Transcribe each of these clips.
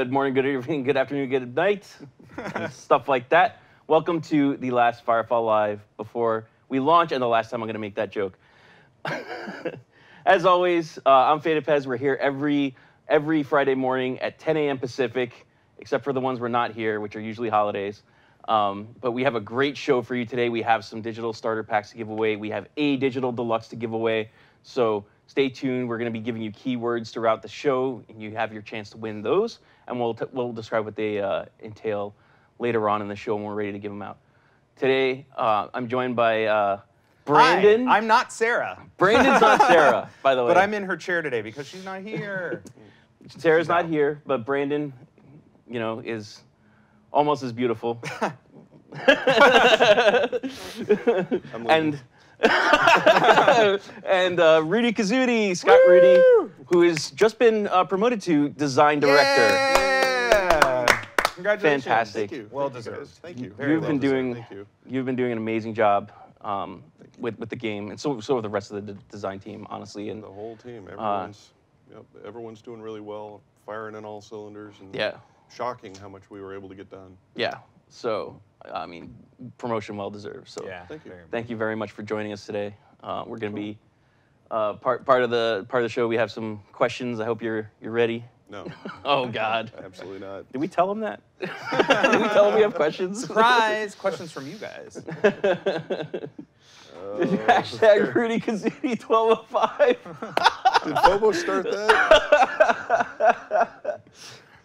Good morning, good evening, good afternoon, good night, and stuff like that. Welcome to the last Firefall Live before we launch, and the last time I'm going to make that joke. As always, I'm Faded Pez. We're here every Friday morning at 10 a.m. Pacific, except for the ones we're not here, which are usually holidays. But we have a great show for you today. We have some digital starter packs to give away. We have a digital deluxe to give away. So stay tuned. We're going to be giving you keywords throughout the show, and you have your chance to win those. And we'll describe what they entail later on in the show when we're ready to give them out. Today, I'm joined by Brandon. Hi, I'm not Sarah. Brandon's not Sarah, by the way. But I'm in her chair today because she's not here. Sarah's not here, but Brandon, you know, is almost as beautiful. and Rudi Kazuti, Scott Rudi, who has just been promoted to design director. Yeah! Congratulations. Fantastic. Thank you. Well Thank you, deserved. guys. Thank you. You've been doing Thank you. you've been doing an amazing job with the game, and so have the rest of the design team, honestly. And The whole team, everyone's doing really well, firing in all cylinders, and yeah, shocking how much we were able to get done. yeah. So I mean, promotion well deserved. So Yeah. Thank you. thank you very much for joining us today. We're going to be part of the show. We have some questions. I hope you're ready. No, Oh God. absolutely not. Did we tell them that? Did we tell them we have questions? Surprise! Questions from you guys. Hashtag Rudi Kazuti 1205. Did Bobo start that?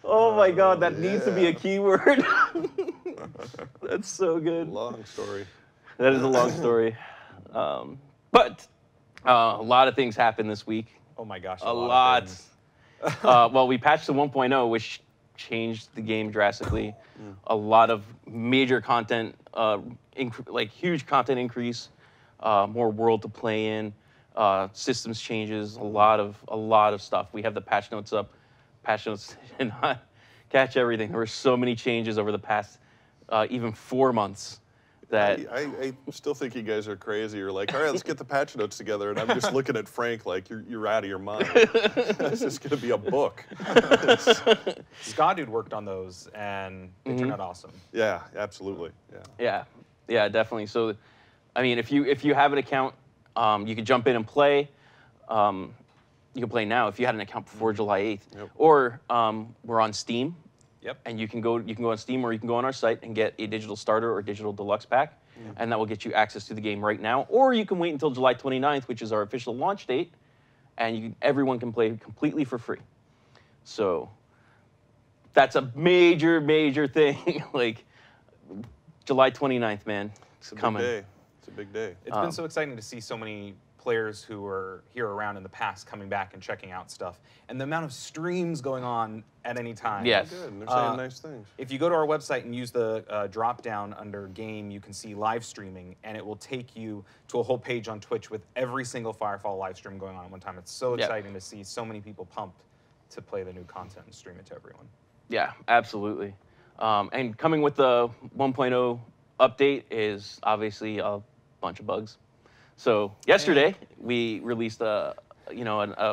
Oh my God, that needs to be a Yeah. keyword. That's so good. Long story. That is a long story. But a lot of things happened this week. Oh my gosh. A lot. lot. Of things. Well, we patched the 1.0, which changed the game drastically. A lot of major content, like huge content increase, more world to play in, systems changes, a lot of stuff. We have the patch notes up. Patch notes did not catch everything. There were so many changes over the past even 4 months. That I still think you guys are crazy. You're like, all right, let's get the patch notes together, and I'm just looking at Frank like you're out of your mind. This is going to be a book. Scott dude worked on those, and they turned out awesome. Yeah, absolutely. Yeah. Yeah, definitely. So, I mean, if you have an account, you can jump in and play. You can play now if you had an account before July 8th, Yep. or we're on Steam. Yep. And you can go on Steam, or you can go on our site and get a digital starter or digital deluxe pack, and that will get you access to the game right now. Or you can wait until July 29th, which is our official launch date, and everyone can play completely for free. So that's a major thing. Like July 29th, man, it's coming. Big day. It's a big day. It's been so exciting to see so many players who were here around in the past coming back and checking out stuff, and the amount of streams going on at any time. Yes. Good. And they're saying nice things. If you go to our website and use the drop down under game, you can see live streaming, and it will take you to a whole page on Twitch with every single Firefall live stream going on at one time. It's so exciting to see so many people pumped to play the new content and stream it to everyone. Yeah, absolutely. And coming with the 1.0 update is obviously a bunch of bugs. So yesterday we released a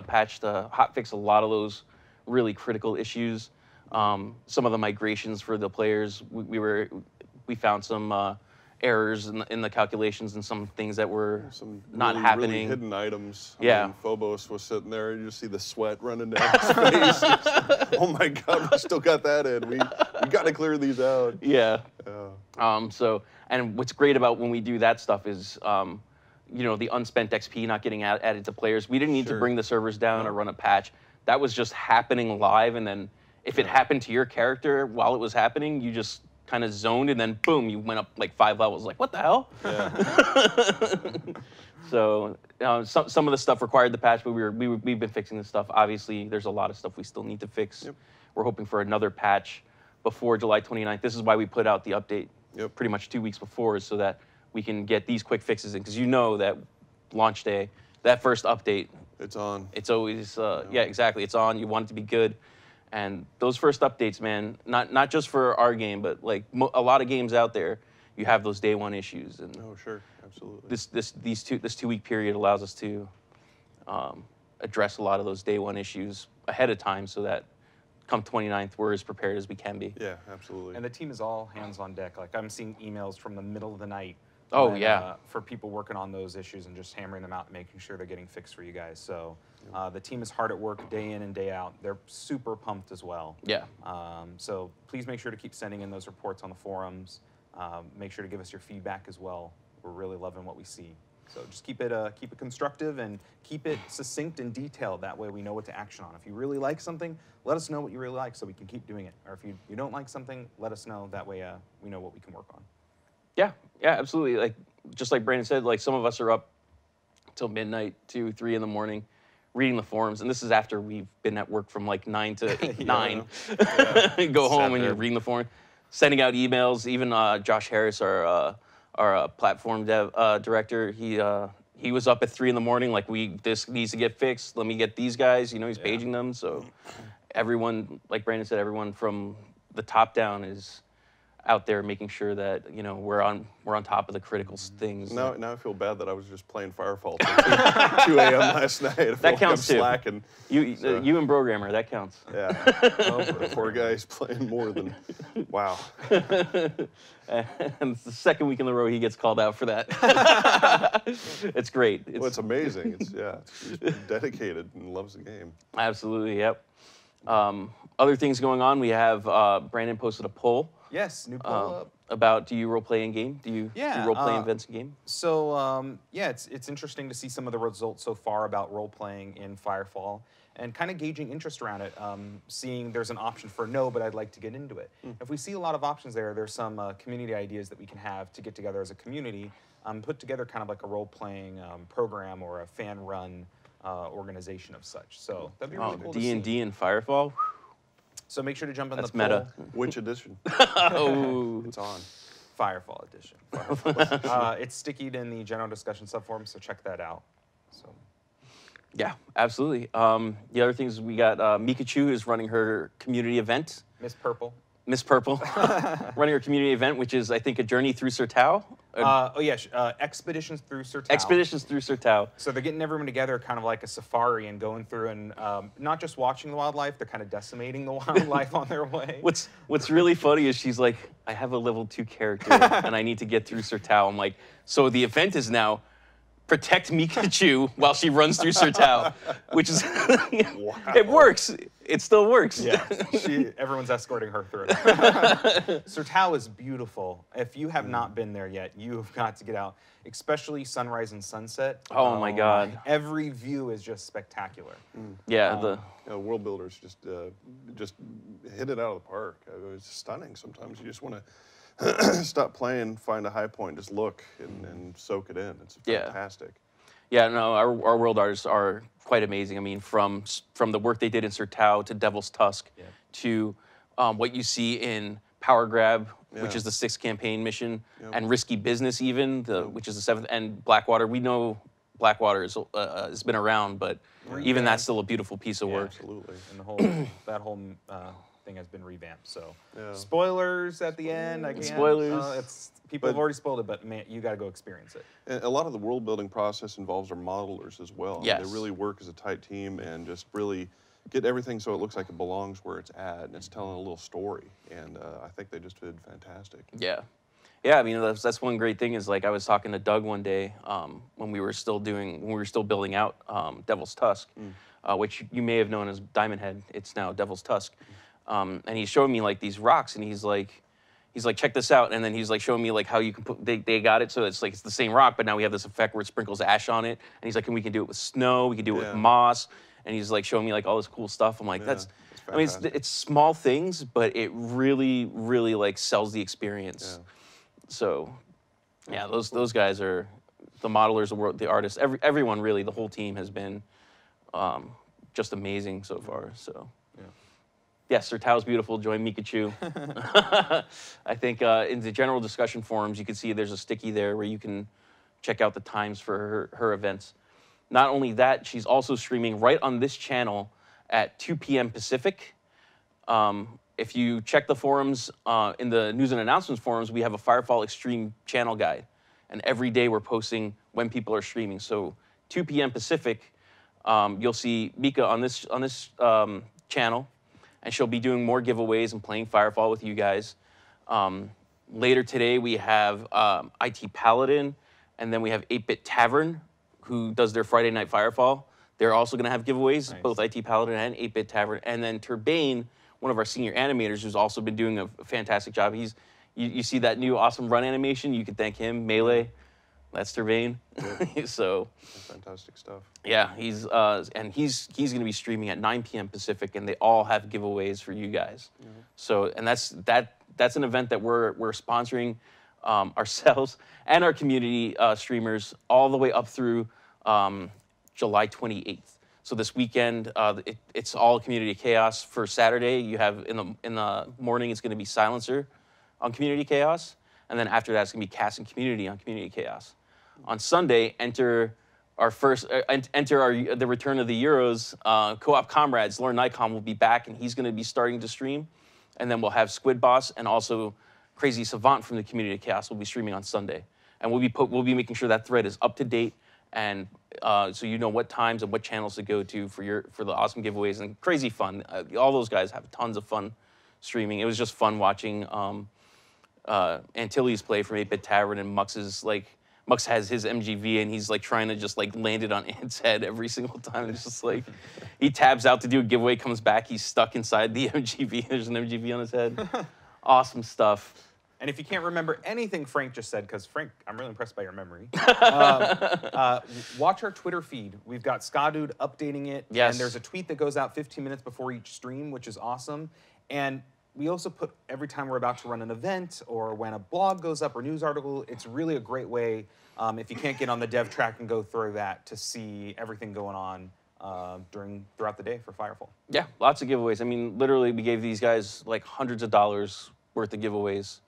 patch to hotfix a lot of those really critical issues. Some of the migrations for the players, we found some errors in the calculations and some things that were not happening. Really hidden items. I Yeah. mean, Phobos was sitting there, and you just see the sweat running down his face. Oh my God, we still got that in. We got to clear these out. Yeah. Yeah. And what's great about when we do that stuff is, the unspent XP not getting added to players. We didn't need to bring the servers down or run a patch. That was just happening live, and then if it happened to your character while it was happening, you just kind of zoned, and then boom, you went up like 5 levels. Like, what the hell? Yeah. So some of the stuff required the patch, but we've been fixing this stuff. Obviously, there's a lot of stuff we still need to fix. Yep. We're hoping for another patch before July 29th. This is why we put out the update pretty much 2 weeks before, so that we can get these quick fixes in. Because you know that launch day, that first update, It's on. it's always, yeah, exactly. It's on. You want it to be good. And those first updates, man, not just for our game, but like a lot of games out there, you have those day one issues. And Oh, sure. Absolutely. this 2 week period allows us to address a lot of those day one issues ahead of time, so that come 29th, we're as prepared as we can be. Yeah, absolutely. And the team is all hands on deck. Like I'm seeing emails from the middle of the night. Oh, yeah. For people working on those issues and just hammering them out and making sure they're getting fixed for you guys. So the team is hard at work day in and day out. They're super pumped as well. Yeah. So please make sure to keep sending in those reports on the forums. Make sure to give us your feedback as well. We're really loving what we see. So just keep it constructive and keep it succinct and detailed. That way we know what to action on. If you really like something, let us know what you really like so we can keep doing it. Or if you don't like something, let us know. That way we know what we can work on. Yeah, absolutely. Like just like Brandon said, like some of us are up till midnight, 2, 3 in the morning, reading the forums, and this is after we've been at work from like 9 to 8, 9. Go home and you're reading the forum, sending out emails. Even Josh Harris, our platform dev director, he was up at 3 in the morning. Like this needs to get fixed. Let me get these guys. You know, he's paging them. So everyone, like Brandon said, everyone from the top down is out there making sure that we're on top of the critical things. Now I feel bad that I was just playing Firefall till 2 a.m. last night. I feel that counts too. Slacking. You and Programmer, that counts. Yeah. The poor guy's playing more than. Wow. And it's the second week in a row he gets called out for that. It's great. It's amazing. He's dedicated and loves the game. Absolutely. Yep. Other things going on. We have Brandon posted a poll. Yes, new poll up. About do you role play in game? Do you role play events in game? So it's interesting to see some of the results so far about role playing in Firefall and kind of gauging interest around it. Seeing there's an option for no, but I'd like to get into it. If we see a lot of options there's some community ideas that we can have to get together as a community, put together kind of like a role playing program or a fan run organization of such. So that'd be really cool to see. D&D and Firefall. So make sure to jump in the poll. Meta. Which edition? Oh, It's on. Firefall edition. It's stickied in the general discussion subforum, so check that out. So. Yeah, absolutely. The other things we got, Mikachu is running her community event. Miss Purple, running her community event, which is, I think, a journey through Sertao. Expeditions through Sertao. Expeditions through Sertao. So they're getting everyone together kind of like a safari and going through and not just watching the wildlife, they're kind of decimating the wildlife on their way. What's really funny is she's like, I have a level 2 character and I need to get through Sertao. I'm like, so the event is now protect Mikachu while she runs through Sertao, which is, Wow. It works. It still works. Yeah, everyone's escorting her through it. Sertao is beautiful. If you have not been there yet, you have got to get out, especially sunrise and sunset. Oh my God. Every view is just spectacular. Yeah, World builders just hit it out of the park. It's stunning. Sometimes you just want to stop playing, find a high point, just look and soak it in. It's fantastic. Yeah, no, our world artists are quite amazing. I mean, from the work they did in Sertao to Devil's Tusk to what you see in Power Grab, which is the 6th campaign mission, and Risky Business even, which is the 7th, and Blackwater. We know Blackwater has been around, but even that's still a beautiful piece of work. Absolutely. And that whole thing has been revamped. So spoilers at the end. Spoilers. People have already spoiled it, but man, you got to go experience it. And a lot of the world building process involves our modelers as well. Yes. They really work as a tight team and just really get everything so it looks like it belongs where it's at and it's telling a little story. And I think they just did fantastic. Yeah. Yeah, I mean, that's one great thing is, like, I was talking to Doug one day when we were still building out Devil's Tusk, which you may have known as Diamond Head. It's now Devil's Tusk. And he's showing me, like, these rocks, and he's like, check this out. And then he's like showing me like how you can put, they got it so it's like it's the same rock, but now we have this effect where it sprinkles ash on it. And he's like, and we can do it with snow, we can do it with moss. And he's like showing me like all this cool stuff. I'm like, that's I mean, it's small things, but it really, really like sells the experience. Yeah. So, yeah, those guys are the modelers, the artists, everyone really, the whole team has been just amazing so far. So. Yes, Sertao's beautiful. Join Mikachu. I think in the general discussion forums, you can see there's a sticky there where you can check out the times for her events. Not only that, she's also streaming right on this channel at 2 p.m. Pacific. If you check the forums, in the news and announcements forums, we have a Firefall Extreme channel guide. And every day we're posting when people are streaming. So 2 p.m. Pacific, you'll see Mika on this channel. and she'll be doing more giveaways and playing Firefall with you guys. Later today, we have IT Paladin, and then we have 8-Bit Tavern, who does their Friday Night Firefall. They're also going to have giveaways, Nice. both IT Paladin and 8-Bit Tavern. And then Turbane, one of our senior animators, who's also been doing a fantastic job. You see that new awesome run animation, you can thank him, Melee. That's Turbane. Yeah. So That's fantastic stuff. yeah, he's going to be streaming at 9 p.m. Pacific, and they all have giveaways for you guys. So, and that's an event that we're sponsoring ourselves and our community streamers all the way up through July 28th. So this weekend, it's all Community Chaos. For Saturday, you have in the morning, it's going to be Silencer on Community Chaos, and then after that, it's going to be Cast and Community on Community Chaos. On Sunday, enter the return of the Euros. Co-op comrades, Lauren Nikon will be back, and he's going to be starting to stream. And then we'll have Squid Boss and also Crazy Savant from the Community Chaos will be streaming on Sunday. And we'll be making sure that thread is up to date, and so you know what times and what channels to go to for the awesome giveaways and crazy fun. All those guys have tons of fun streaming. It was just fun watching Antilles play from 8-Bit Tavern, and Mux has his MGV, and he's like trying to just like land it on Ant's head every single time. It's just like he tabs out to do a giveaway, comes back, he's stuck inside the MGV. There's an MGV on his head. Awesome stuff. And if you can't remember anything Frank just said, because Frank, I'm really impressed by your memory, watch our Twitter feed. We've got Skadude updating it. Yes. And there's a tweet that goes out 15 minutes before each stream, which is awesome. And we also put, every time we're about to run an event or when a blog goes up or news article, it's really a great way, if you can't get on the dev track and go through that, to see everything going on throughout the day for Firefall. Yeah, lots of giveaways. I mean, literally, we gave these guys like hundreds of dollars worth of giveaways.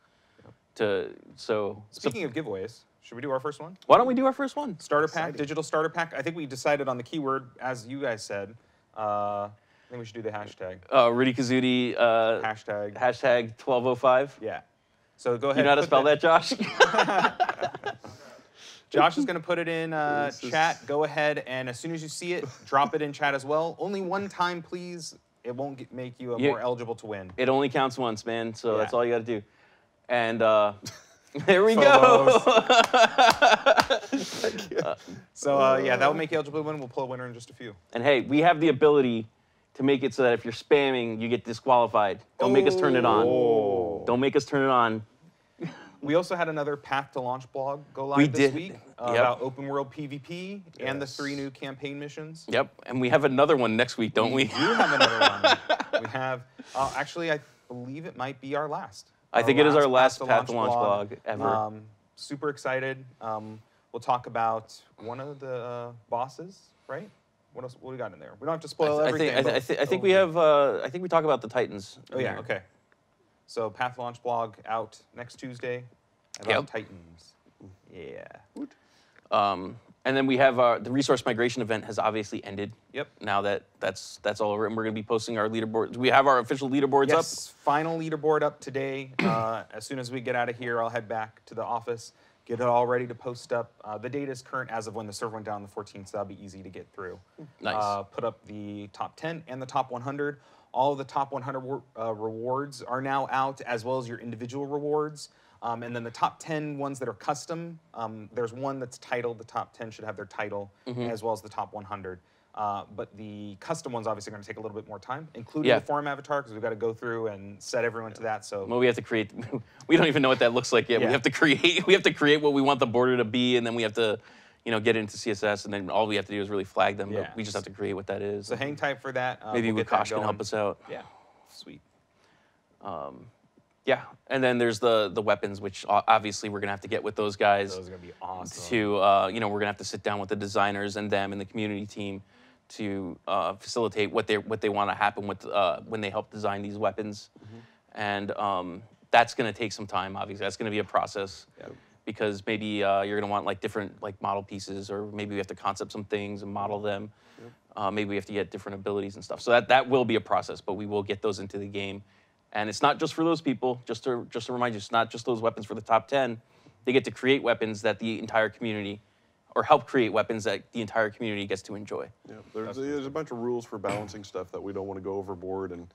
Speaking of giveaways, should we do our first one? Why don't we do our first one? Starter pack, digital starter pack. I think we decided on the keyword, as you guys said. I think we should do the hashtag. Rudi Kazuti. Hashtag. Hashtag 1205. Yeah. So go ahead. You know how to spell that, Josh? Josh is going to put it in chat. Go ahead, and as soon as you see it, drop it in chat as well. Only one time, please. It won't make you more eligible to win. It only counts once, man. So that's all you got to do. And there we Phobos. go. Yeah, that will make you eligible to win. We'll pull a winner in just a few. And hey, we have the ability to make it so that if you're spamming, you get disqualified. Don't make us turn it on. Oh. Don't make us turn it on. We also had another Path to Launch blog go live this week Yep. about open world PvP and the 3 new campaign missions. Yep, and we have another one next week, don't we? We do have another one. We have, actually, I believe it might be our last. I think it is our last Path to Launch blog ever. Super excited. We'll talk about one of the bosses, right? What else? What do we got in there? We don't have to spoil everything. I think we have. I think we talk about the Titans. Oh yeah. Okay. So Path to Launch blog out next Tuesday about Titans. Yeah. And then we have the resource migration event has obviously ended. Yep. Now that's all over, and we're going to be posting our leaderboard. We have our official leaderboards up. Yes, final leaderboard up today. As soon as we get out of here, I'll head back to the office, get it all ready to post up. The data is current as of when the server went down the 14th, so that'll be easy to get through. Nice. Put up the top 10 and the top 100. All of the top 100 rewards are now out, as well as your individual rewards. And then the top 10 ones that are custom, there's one that's titled, the top 10 should have their title, as well as the top 100. But the custom ones obviously are going to take a little bit more time, including the forum avatar, because we've got to go through and set everyone to that. So well, we have to create. We don't even know what that looks like yet. Yeah. We have to create. We have to create what we want the border to be, and then we have to, get into CSS, and then all we have to do is really flag them. Yeah. But we just have to create what that is. So hang tight for that. Maybe we'll get that Lukash can help us out. Yeah, sweet. Yeah, and then there's the weapons, which obviously we're gonna have to get with those guys. Those are gonna be awesome. To we're gonna have to sit down with the designers and them and the community team to facilitate what they want to happen with when they help design these weapons, and that's gonna take some time. Obviously, that's gonna be a process because maybe you're gonna want like different model pieces, or maybe we have to concept some things and model them. Maybe we have to get different abilities and stuff. So that will be a process, but we will get those into the game. And it's not just for those people. Just to remind you, it's not just those weapons for the top 10. They get to create weapons that the entire community or help create weapons that the entire community gets to enjoy. Yeah, there's a bunch of rules for balancing stuff that we don't want to go overboard and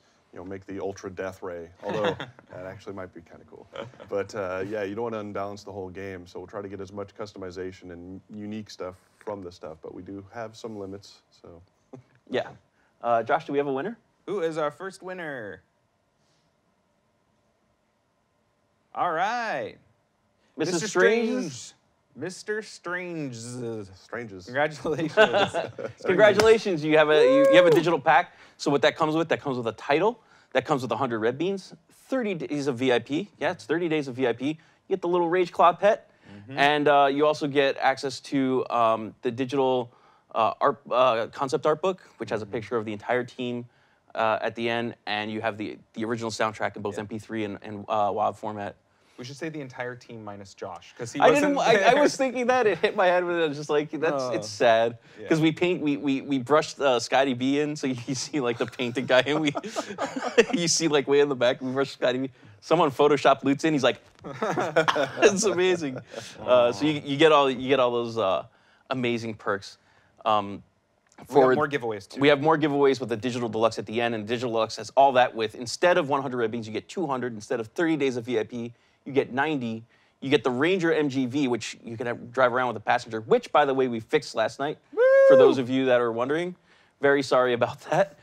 make the ultra death ray. Although that actually might be kind of cool. But yeah, you don't want to unbalance the whole game. So we'll try to get as much customization and unique stuff from the stuff. But we do have some limits. So yeah, Josh, do we have a winner? Who is our first winner? All right. Mr. Strange. Mr. Strange. Stranges. Congratulations. Congratulations. You have a digital pack. So what that comes with a title. That comes with 100 red beans, 30 days of VIP. Yeah, it's 30 days of VIP. You get the little Rage Claw pet. And you also get access to the digital concept art book, which has a picture of the entire team at the end. And you have the original soundtrack in both MP3 and WAV format. We should say the entire team minus Josh, because he I wasn't there. I was thinking that. It hit my head, but I was just like, it's sad. Because we brushed Scotty B in, so you see like the painted guy, and you see like way in the back, we brushed Scotty B. Someone photoshopped Lutz in, he's like, it's amazing. So you get all those amazing perks. We have more giveaways too. We have more giveaways with the Digital Deluxe at the end, and the Digital Deluxe has all that with, instead of 100 red beans, you get 200. Instead of 30 days of VIP, you get 90. You get the Ranger MGV, which you can drive around with a passenger, which, by the way, we fixed last night. Woo! For those of you that are wondering. Very sorry about that.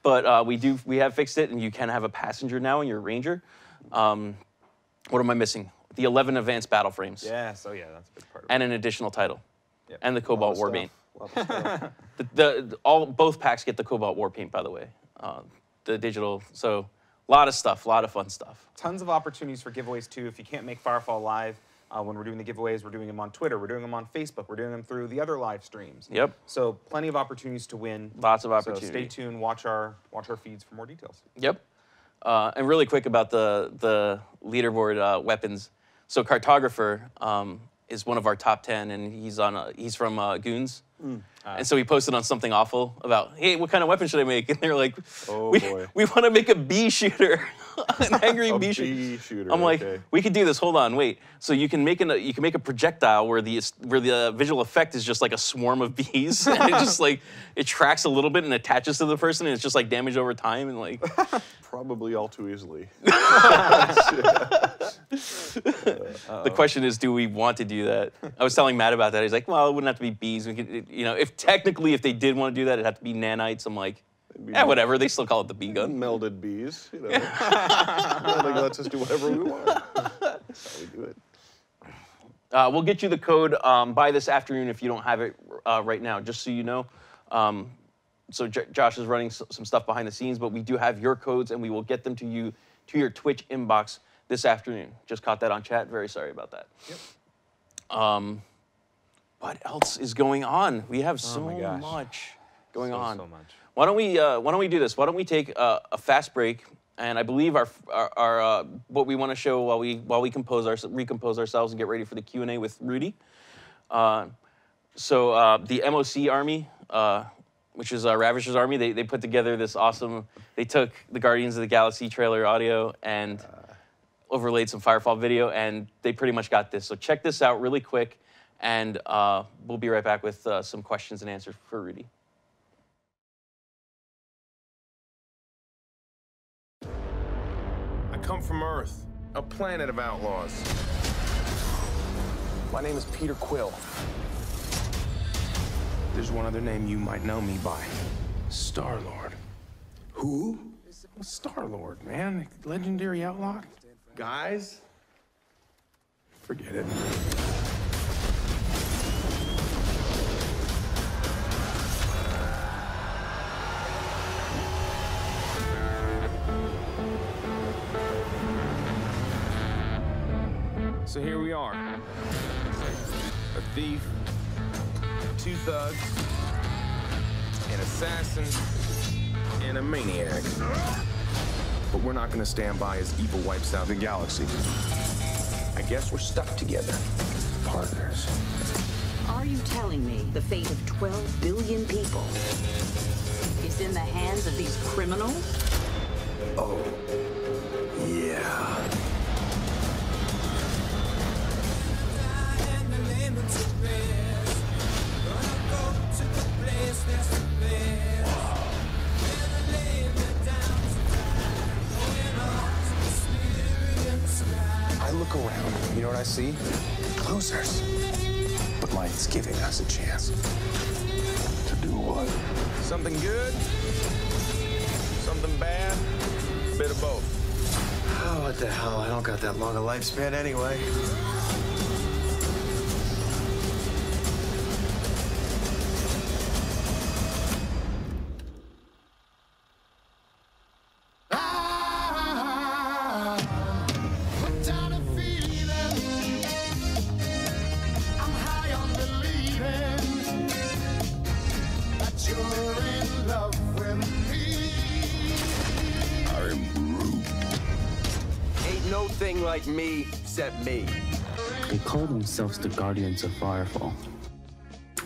But we have fixed it, and you can have a passenger now in your Ranger. What am I missing? The 11 advanced battle frames. Yeah, so yeah, that's a big part of it. And an additional title. Yep. And the Cobalt Warpaint. Stuff. Both packs get the Cobalt Warpaint, by the way. The digital, so a lot of stuff, a lot of fun stuff. Tons of opportunities for giveaways too. If you can't make Firefall live, when we're doing the giveaways, we're doing them on Twitter, we're doing them on Facebook, we're doing them through the other live streams. Yep. So plenty of opportunities to win. Lots of opportunities. So stay tuned, watch our feeds for more details. Yep. And really quick about the leaderboard weapons. So Cartographer is one of our top 10, and he's from Goons. And so he posted on Something Awful about, hey, what kind of weapon should I make? And they're like, we want to make a bee shooter, an angry bee shooter. I'm like, we could do this. Hold on, wait. So you can make a projectile where the visual effect is just like a swarm of bees, and it just like it tracks a little bit and attaches to the person, and it's just like damage over time and like. Probably all too easily. The question is, do we want to do that? I was telling Matt about that. He's like, well, it wouldn't have to be bees. We could, if they did want to do that, it'd have to be nanites. I'm like, whatever. They still call it the bee gun. Melded bees, Melding lets us do whatever we want. That's how we do it. We'll get you the code by this afternoon if you don't have it right now, just so you know. So Josh is running some stuff behind the scenes, but we do have your codes, and we will get them to you, to your Twitch inbox this afternoon. Just caught that on chat. Very sorry about that. Yep. What else is going on? We have so much going on. So much. Why don't we do this? Why don't we take a fast break? And I believe our what we want to show while we recompose ourselves and get ready for the Q&A with Rudi. So the MOC Army, which is Ravager's Army, they put together this awesome. They took the Guardians of the Galaxy trailer audio and overlaid some Firefall video, and they pretty much got this. So check this out really quick, and we'll be right back with some questions and answers for Rudi. I come from Earth, a planet of outlaws. My name is Peter Quill. There's one other name you might know me by. Star-Lord. Who? Star-Lord, man. Legendary outlaw. Guys? Forget it. So here we are. A thief, 2 thugs, an assassin, and a maniac. But we're not gonna stand by as evil wipes out the galaxy. I guess we're stuck together, partners. Are you telling me the fate of 12 billion people is in the hands of these criminals? Oh, yeah. look around. You know what I see? Losers. But life's giving us a chance. To do what? Something good, something bad, bit of both. Oh, what the hell? I don't got that long a lifespan anyway. No thing like me except me. They call themselves the Guardians of Firefall.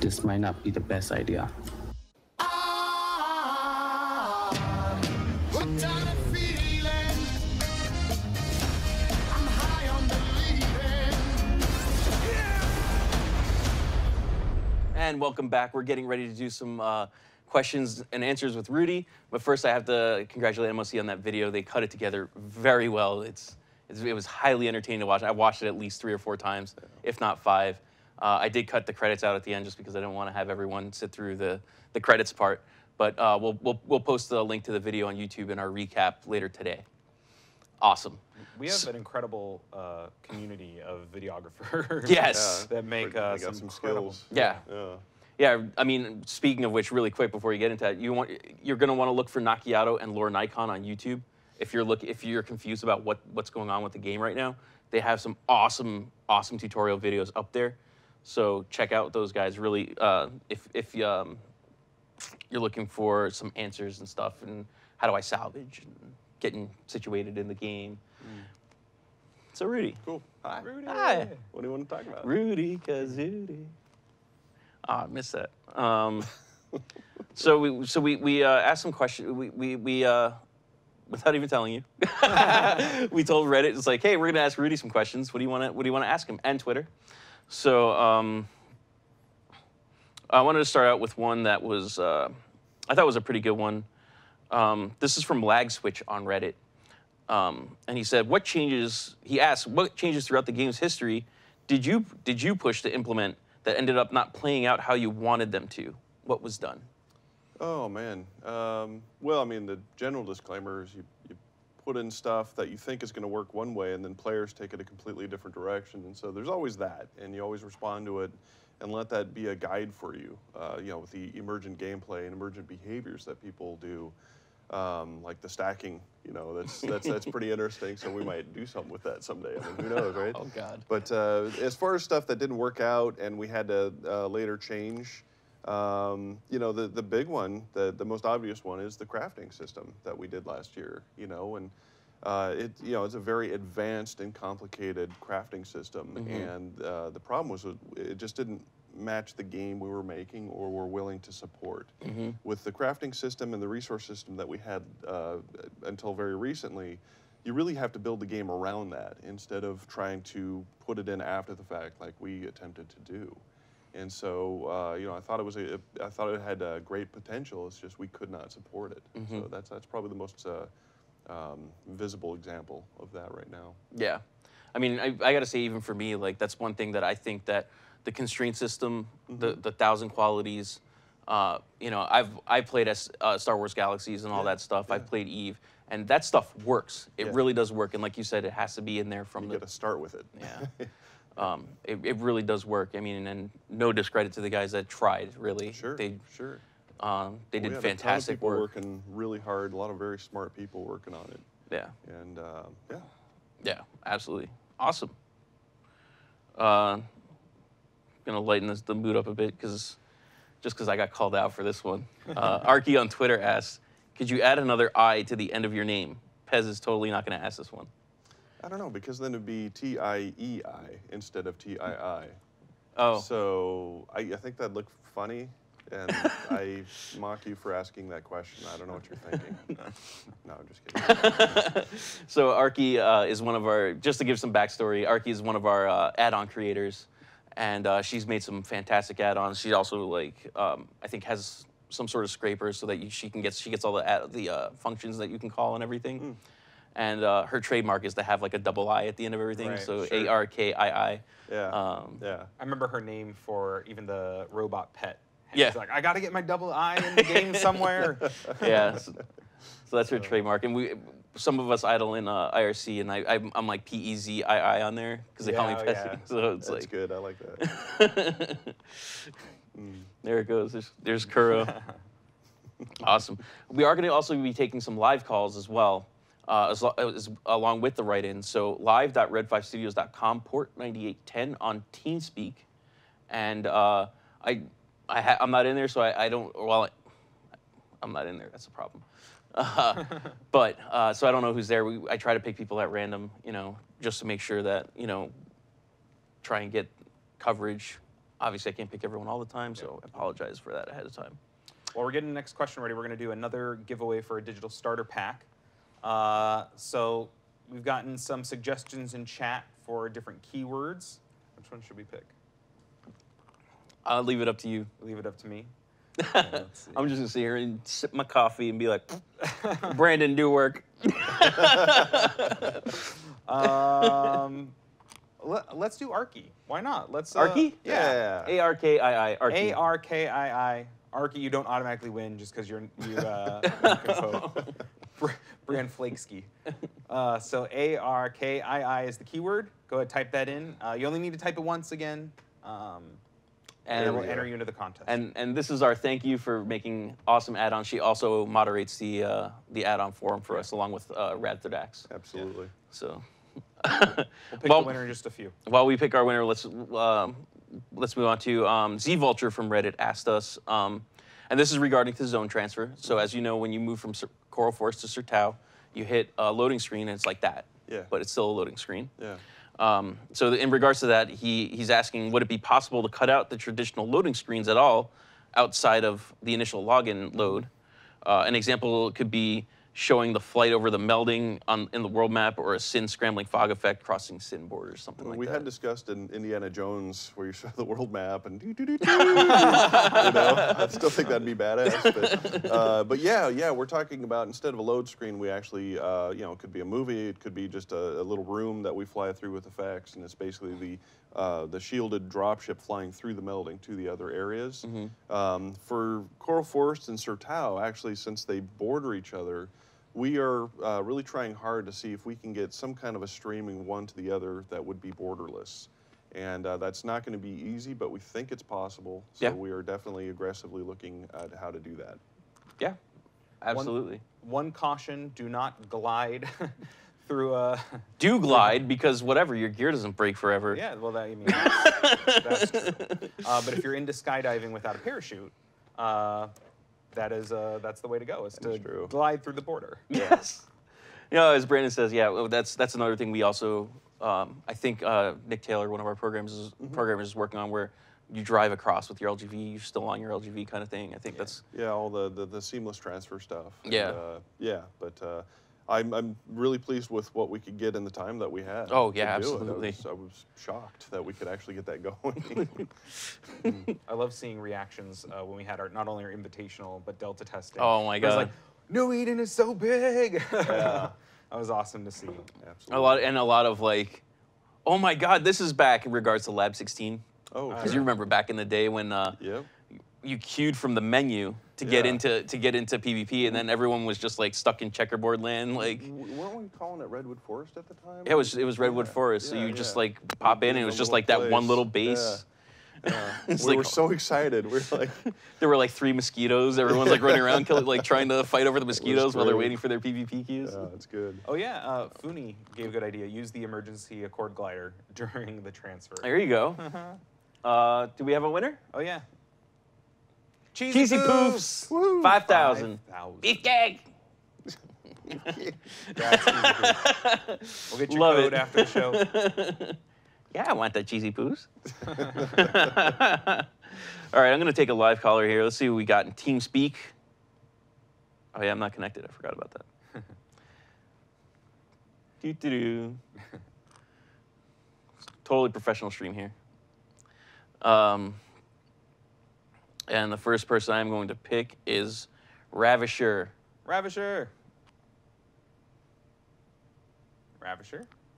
This might not be the best idea. And welcome back. We're getting ready to do some questions and answers with Rudi. But first, I have to congratulate MOC on that video. They cut it together very well. It was highly entertaining to watch. I watched it at least 3 or 4 times, if not 5. I did cut the credits out at the end just because I didn't want to have everyone sit through the credits part. But we'll post the link to the video on YouTube in our recap later today. Awesome. We have an incredible community of videographers. Yes. That make some skills. Yeah. Yeah, I mean, speaking of which, really quick before you get into that, you're going to want to look for Nakiato and Lore Nikon on YouTube. If you're confused about what's going on with the game right now, they have some awesome tutorial videos up there. So check out those guys. Really, if you're looking for some answers and stuff, and how do I salvage and getting situated in the game. So Rudi. Cool. Hi. Rudi. Hi. What do you want to talk about? Rudi Kazudi. Ah, I missed that. So we asked some questions. We without even telling you, we told Reddit, it's like, hey, we're gonna ask Rudi some questions. What do you want to ask him? And Twitter. So I wanted to start out with one that was I thought was a pretty good one. This is from Lag Switch on Reddit, and he said, he asked, what changes throughout the game's history did you push to implement that ended up not playing out how you wanted them to? What was done? Oh, man. Well, I mean, the general disclaimer is you put in stuff that you think is going to work one way, and then players take it a completely different direction. And so there's always that, and you always respond to it and let that be a guide for you, with the emergent gameplay and emergent behaviors that people do, like the stacking, that's pretty interesting. So we might do something with that someday. I mean, who knows, right? Oh, God. But as far as stuff that didn't work out and we had to later change, the big one, the most obvious one is the crafting system that we did last year, and it's a very advanced and complicated crafting system. And the problem was it just didn't match the game we were making or were willing to support. With the crafting system and the resource system that we had until very recently, you really have to build the game around that instead of trying to put it in after the fact like we attempted to do. And so, I thought it had great potential. It's just we could not support it. So that's probably the most visible example of that right now. Yeah, I mean, I got to say, even for me, like that's one thing that I think that the constraint system, the 1,000 qualities, I played as Star Wars Galaxies and all that stuff. I've played Eve, and that stuff works. It really does work. And like you said, it has to be in there from you got to start with it. Yeah. It really does work. I mean, and no discredit to the guys that tried, really. They did fantastic work. A ton of people work. Working really hard, a lot of very smart people working on it. Yeah. And, Yeah, absolutely. Awesome. Gonna lighten the mood up a bit, just because I got called out for this one. Arky on Twitter asks, could you add another I to the end of your name? Pez is totally not gonna ask this one. I don't know, because then it'd be T-I-E-I instead of T-I-I. Oh. So I think that'd look funny, and I mock you for asking that question. I don't know what you're thinking. No, I'm just kidding. So Arky is one of our, just to give some backstory, Arky is one of our add-on creators, and she's made some fantastic add-ons. She also, I think, has some sort of scraper so that she gets all the functions that you can call and everything. And her trademark is to have like a double I at the end of everything, Right, so sure. ARKII. Yeah. Yeah. I remember her name for even the robot pet. And Yeah. she's like, I got to get my double I in the game somewhere. Yeah. So that's her trademark, and some of us idle in IRC, and I'm like PEZII on there because they call me Yeah, Pessy. yeah. So it's That's like good. I like that. there it goes. There's Kuro. Awesome. We are going to also be taking some live calls as well, along with the write-in. So live.red5studios.com, port 9810 on TeamSpeak, and I'm not in there, so I don't. Well, I'm not in there. That's a problem. But so I don't know who's there. I try to pick people at random, just to make sure that try and get coverage. Obviously, I can't pick everyone all the time, so I apologize for that ahead of time. Well, we're getting the next question ready. We're going to do another giveaway for a digital starter pack. So we've gotten some suggestions in chat for different keywords. Which one should we pick? I'll leave it up to you. Leave it up to me. I'm just gonna sit here and sip my coffee and be like, Brandon, do work. Let's do Arky. Why not? Let's Arky? Yeah. ARKII. Arky. ARKII. Arky, you don't automatically win just because you can vote. Brian Flakeski. So ARKII is the keyword. Go ahead, type that in. You only need to type it once again. And it will enter you into the contest. And this is our thank you for making awesome add-ons. She also moderates the add-on forum for us, along with Radtherdax. Absolutely. Yeah. So we'll pick the winner in just a few. While we pick our winner, let's move on to Z Vulture from Reddit asked us, and this is regarding to zone transfer. So as you know, when you move from Coral Forest to Sertau, you hit a loading screen, and it's like that. Yeah. But it's still a loading screen. Yeah. So in regards to that, he's asking, would it be possible to cut out the traditional loading screens at all outside of the initial login load? An example could be showing the flight over the melding in the world map, or a Sin scrambling fog effect crossing Sin borders, something like that. We had discussed in Indiana Jones where you show the world map and I still think that'd be badass. But yeah, we're talking about, instead of a load screen, we actually, it could be a movie, it could be just a little room that we fly through with effects, and it's basically the shielded dropship flying through the melding to the other areas. Mm-hmm. For Coral Forest and Sertau, actually, since they border each other, we are really trying hard to see if we can get some kind of a streaming one to the other that would be borderless. And that's not going to be easy, but we think it's possible. So we are definitely aggressively looking at how to do that. Yeah, absolutely. One caution, do not glide through a... Do glide, because whatever, your gear doesn't break forever. Yeah, well, that's true. But if you're into skydiving without a parachute, that's the way to go, is to glide through the border. Yes. As Brandon says, that's another thing we also, I think Nick Taylor, one of our programmers is working on, where you drive across with your LGV, you're still on your LGV kind of thing. I think that's... Yeah, all the seamless transfer stuff. Yeah. And, but I'm really pleased with what we could get in the time that we had. Oh, yeah, absolutely. I was shocked that we could actually get that going. I love seeing reactions when we had not only our invitational, but Delta testing. Oh, my God. It was like, New Eden is so big. Yeah. That was awesome to see. Absolutely. A lot of like, oh, my God, this is back in regards to Lab 16. Oh, because you remember back in the day when you queued from the menu to get into PvP, and then everyone was just like stuck in checkerboard land. Like, weren't we calling it Redwood Forest at the time? Yeah, it was Redwood Forest. So you just like pop in, and it was just like that one little base. We were so excited. We were like, there were like 3 mosquitoes. Everyone's like running around, trying to fight over the mosquitoes while they're waiting for their PvP queues. Yeah, it's good. Oh yeah, Funi gave a good idea. Use the emergency accord glider during the transfer. There you go. Do we have a winner? Oh yeah. Cheesy Poofs. 5,000. Beefcake. That's Cheesy Poofs. We'll get your Love code it. after the show. Yeah, I want that Cheesy Poofs. All right, I'm going to take a live caller here. Let's see what we got in TeamSpeak. Oh, yeah, I'm not connected. I forgot about that. Doo-doo-doo. Totally professional stream here. And the first person I'm going to pick is Ravisher. Ravisher.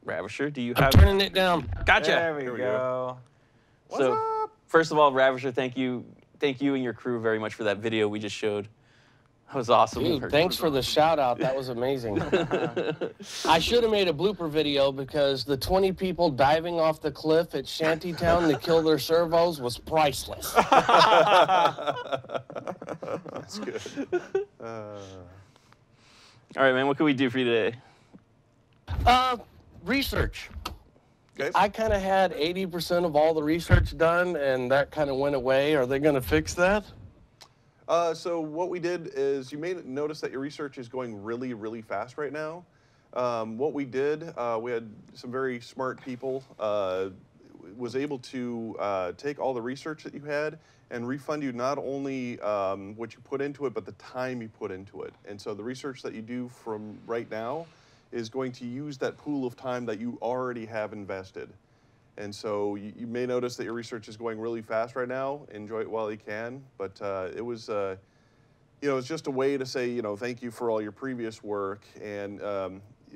Ravisher, do you I'm have? turning it down. Gotcha. There we go. What's So, up? first of all, Ravisher, thank you and your crew very much for that video we just showed. That was awesome. Dude, thanks for the shout out. That was amazing. I should have made a blooper video because the 20 people diving off the cliff at Shantytown to kill their servos was priceless. That's good. All right, man, what can we do for you today? Research. Okay. I kind of had 80% of all the research done, and that kind of went away. Are they going to fix that? So what we did is you may notice that your research is going really, really fast right now. What we did, we had some very smart people, was able to take all the research that you had and refund you not only what you put into it, but the time you put into it. And so the research that you do from right now is going to use that pool of time that you already have invested. And so you may notice that your research is going really fast right now. Enjoy it while you can. But it was, it's just a way to say, thank you for all your previous work. And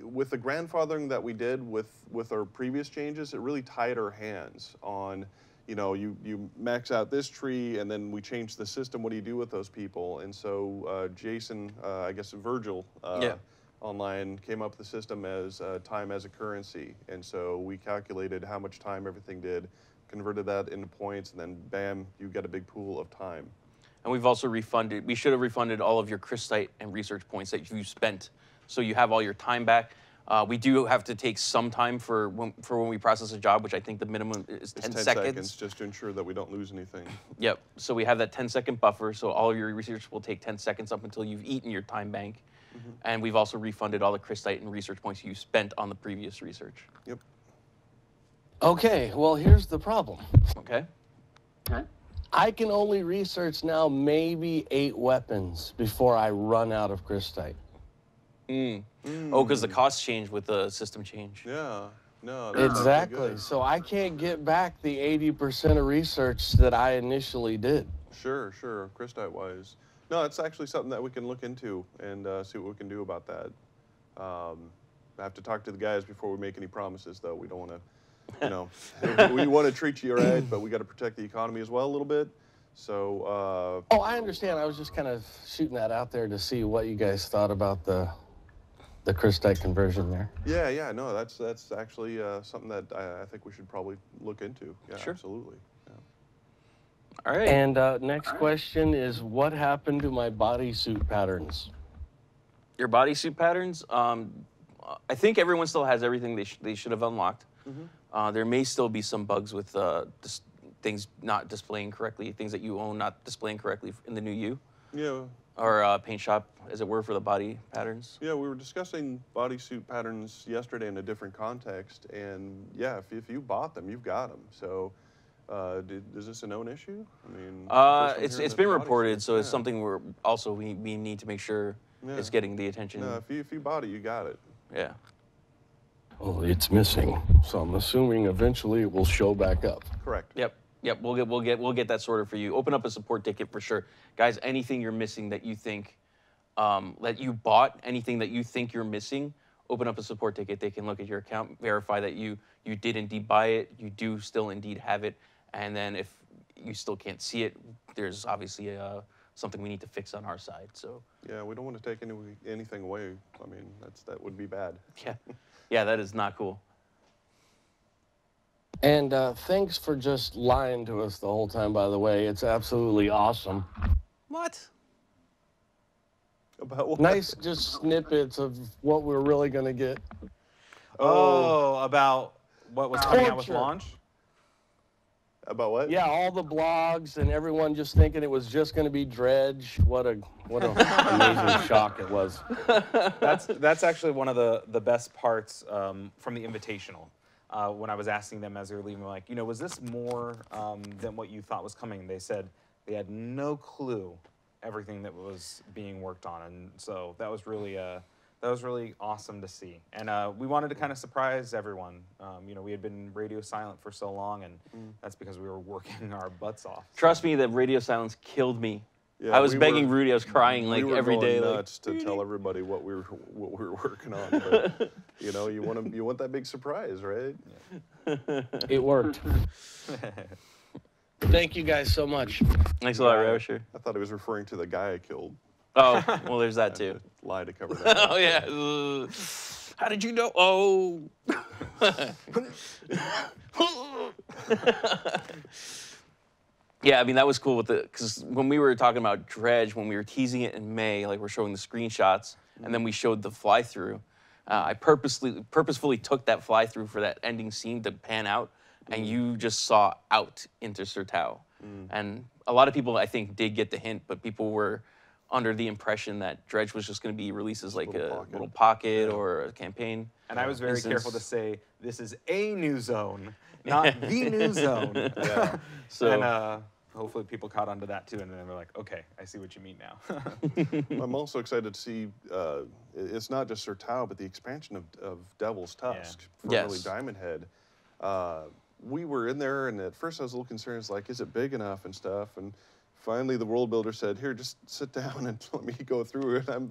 with the grandfathering that we did with our previous changes, it really tied our hands on, you max out this tree and then we change the system. What do you do with those people? And so Jason, I guess Virgil, online came up with the system as time as a currency. And so we calculated how much time everything did, converted that into points, and then bam, you get a big pool of time. And we've also refunded, we should have refunded all of your Christite and research points that you spent. So you have all your time back. We do have to take some time for when we process a job, which I think the minimum is 10 seconds. Just to ensure that we don't lose anything. Yep, so we have that 10-second buffer, so all of your research will take 10 seconds up until you've eaten your time bank. Mm-hmm. And we've also refunded all the Christite and research points you spent on the previous research. Yep. Okay, well, here's the problem. Okay. I can only research now maybe 8 weapons before I run out of Christite. Oh, because the costs change with the system change. Yeah. No. Exactly. So I can't get back the 80% of research that I initially did. Sure. Christite-wise. No, it's actually something that we can look into and see what we can do about that. I have to talk to the guys before we make any promises, though. We don't want to, we want to treat you right, but we got to protect the economy as well a little bit. So. Oh, I understand. I was just kind of shooting that out there to see what you guys thought about the Christite conversion there. Yeah. No, that's actually something that I think we should probably look into. Yeah, sure. Absolutely. All right. And next question is, what happened to my bodysuit patterns? Your bodysuit patterns? I think everyone still has everything they should have unlocked. Mm-hmm. There may still be some bugs with things not displaying correctly, things that you own not displaying correctly in the new U. Yeah. Or paint shop, as it were, for the body patterns. Yeah, we were discussing bodysuit patterns yesterday in a different context, and yeah, if you bought them, you've got them. So. Is this a known issue? I mean, it's been reported, so it's something we need to make sure it's getting the attention. No, if you bought it, you got it. Yeah. Well, it's missing, so I'm assuming eventually it will show back up. Correct. Yep. We'll get that sorted for you. Open up a support ticket for sure, guys. Anything you're missing that you think that you bought, anything that you think you're missing, open up a support ticket. They can look at your account, verify that you did indeed buy it, you do still indeed have it. And then if you still can't see it, there's obviously something we need to fix on our side. So yeah, we don't want to take anything away. I mean, that would be bad. Yeah, that is not cool. And thanks for just lying to us the whole time, by the way. It's absolutely awesome. What? About what? Nice just snippets of what we're really going to get. Oh, about what was coming out with launch? About what? Yeah, all the blogs and everyone just thinking it was just going to be Dredge. What an amazing shock it was. That's actually one of the best parts from the Invitational. When I was asking them as they were leaving, like, was this more than what you thought was coming? They said they had no clue everything that was being worked on, and so that was really awesome to see. And we wanted to kind of surprise everyone. We had been radio silent for so long, and that's because we were working our butts off. Trust me, that radio silence killed me. When I was I was begging Rudi. I was crying like every day. We were going nuts to tell everybody what we were working on. But, you know, you want that big surprise, right? Yeah. It worked. Thank you guys so much. Thanks a lot, Ravisher. I thought he was referring to the guy I killed. Oh, well, there's that too. Lie to cover that. Oh yeah. How did you know? Oh. Yeah, I mean, that was cool with because when we were talking about Dredge, when we were teasing it in May, like we're showing the screenshots, and then we showed the fly-through, I purposefully took that fly-through for that ending scene to pan out, and you just saw out into Sertau. And a lot of people, I think, did get the hint, but people were under the impression that Dredge was just going to be released as like a little pocket or a campaign. And I was very careful to say, this is a new zone, not the new zone. Yeah. So, and hopefully people caught on to that too, and then they're like, okay, I see what you mean now. I'm also excited to see, it's not just Sertau, but the expansion of Devil's Tusk from early Diamond Head. We were in there, and at first I was a little concerned, it's like, is it big enough and stuff? And finally the world builder said, here, just sit down and let me go through it. I'm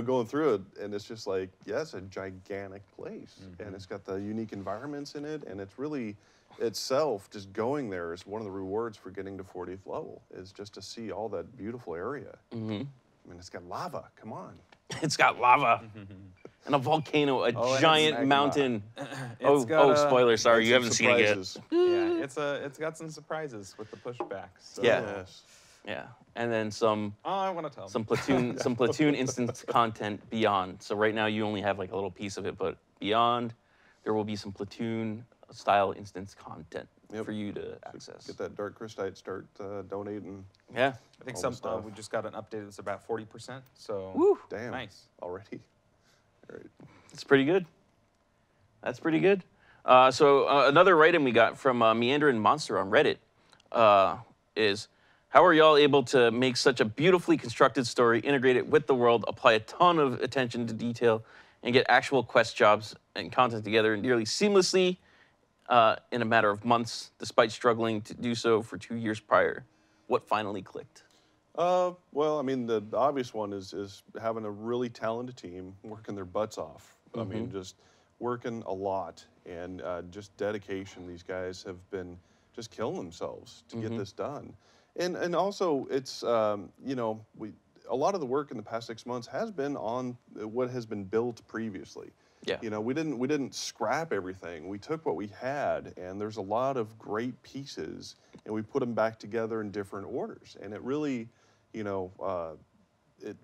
going through it, and it's just like, yeah, it's a gigantic place. And it's got the unique environments in it, and it's really, itself, just going there is one of the rewards for getting to 40th level, is just to see all that beautiful area. I mean, it's got lava, come on. It's got lava. And a volcano, a giant mountain. Spoiler, sorry, you haven't seen it yet. Yeah, it's got some surprises with the pushbacks. So. Yeah. Yeah, and then some. Oh, I want to tell. Some Platoon instance content beyond. So right now you only have like a little piece of it, but beyond, there will be some Platoon style instance content for you to access. Get that Dark Crystite, start donating. Yeah, I think we just got an update that's about 40%. So woo, damn, nice already. All right, it's pretty good. That's pretty good. So another item we got from Meander and Monster on Reddit is, how are y'all able to make such a beautifully constructed story, integrate it with the world, apply a ton of attention to detail, and get actual quest jobs and content together nearly seamlessly in a matter of months, despite struggling to do so for 2 years prior? What finally clicked? Well, I mean, the obvious one is having a really talented team working their butts off. I mean, just working a lot and just dedication. These guys have been just killing themselves to get this done. And also, it's, you know, a lot of the work in the past 6 months has been on what has been built previously. Yeah. You know, we didn't scrap everything. We took what we had, and there's a lot of great pieces, and we put them back together in different orders. And it really, you know,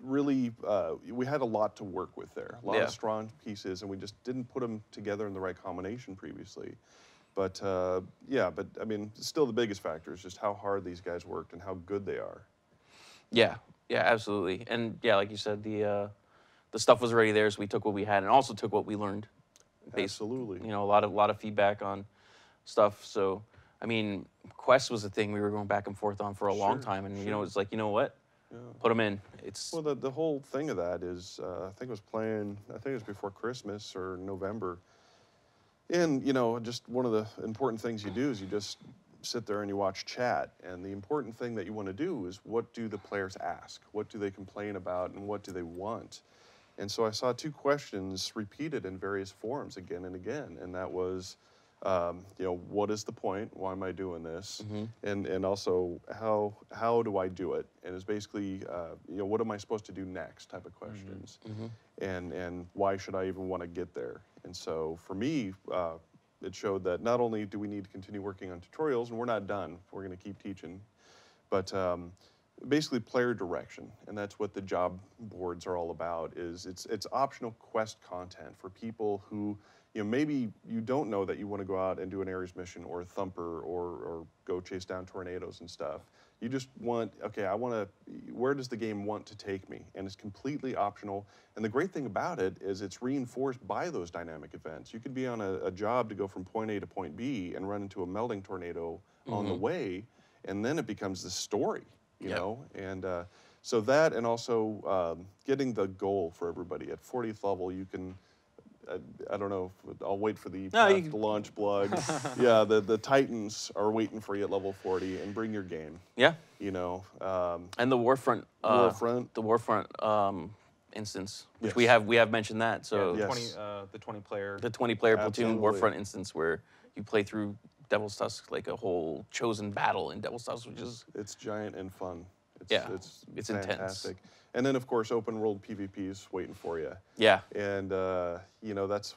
we had a lot to work with there. A lot of strong pieces, and we just didn't put them together in the right combination previously. But yeah, but I mean, still the biggest factor is just how hard these guys worked and how good they are. Yeah, yeah, absolutely. And yeah, like you said, the stuff was already there, so we took what we had and also took what we learned. Absolutely. You know, a lot of feedback on stuff. So, I mean, Quest was a thing we were going back and forth on for a long time, and you know, it's like, you know what? Put them in. It's well, the whole thing of that is, I think it was before Christmas or November. And, you know, just one of the important things you do is you just sit there and you watch chat. And the important thing that you want to do is, what do the players ask? What do they complain about? And what do they want? And so I saw 2 questions repeated in various forums again and again. And that was, you know, what is the point? Why am I doing this? And also, how do I do it? And it's basically, you know, what am I supposed to do next type of questions. And why should I even want to get there? And so for me, it showed that not only do we need to continue working on tutorials, and we're not done, we're going to keep teaching, but basically player direction. And that's what the job boards are all about, is it's optional quest content for people who, you know, maybe you don't know that you want to go out and do an Ares mission or a Thumper or go chase down tornadoes and stuff. You just want, okay, where does the game want to take me? And it's completely optional. And the great thing about it is it's reinforced by those dynamic events. You could be on a job to go from point A to point B and run into a melting tornado on the way, and then it becomes the story, you know? And so that, and also getting the goal for everybody. At 40th level, you can I don't know. I'll wait for the No, to launch plug. Yeah, the Titans are waiting for you at level 40, and bring your game. Yeah. You know. And the Warfront. The Warfront instance, which we have mentioned that. So the 20 player. The 20-player Platoon Absolutely. Warfront instance where you play through Devil's Tusk like a whole chosen battle in Devil's Tusk, which is It's giant and fun. It's intense. Fantastic. And then of course open world PvPs waiting for you. Yeah. And you know, that's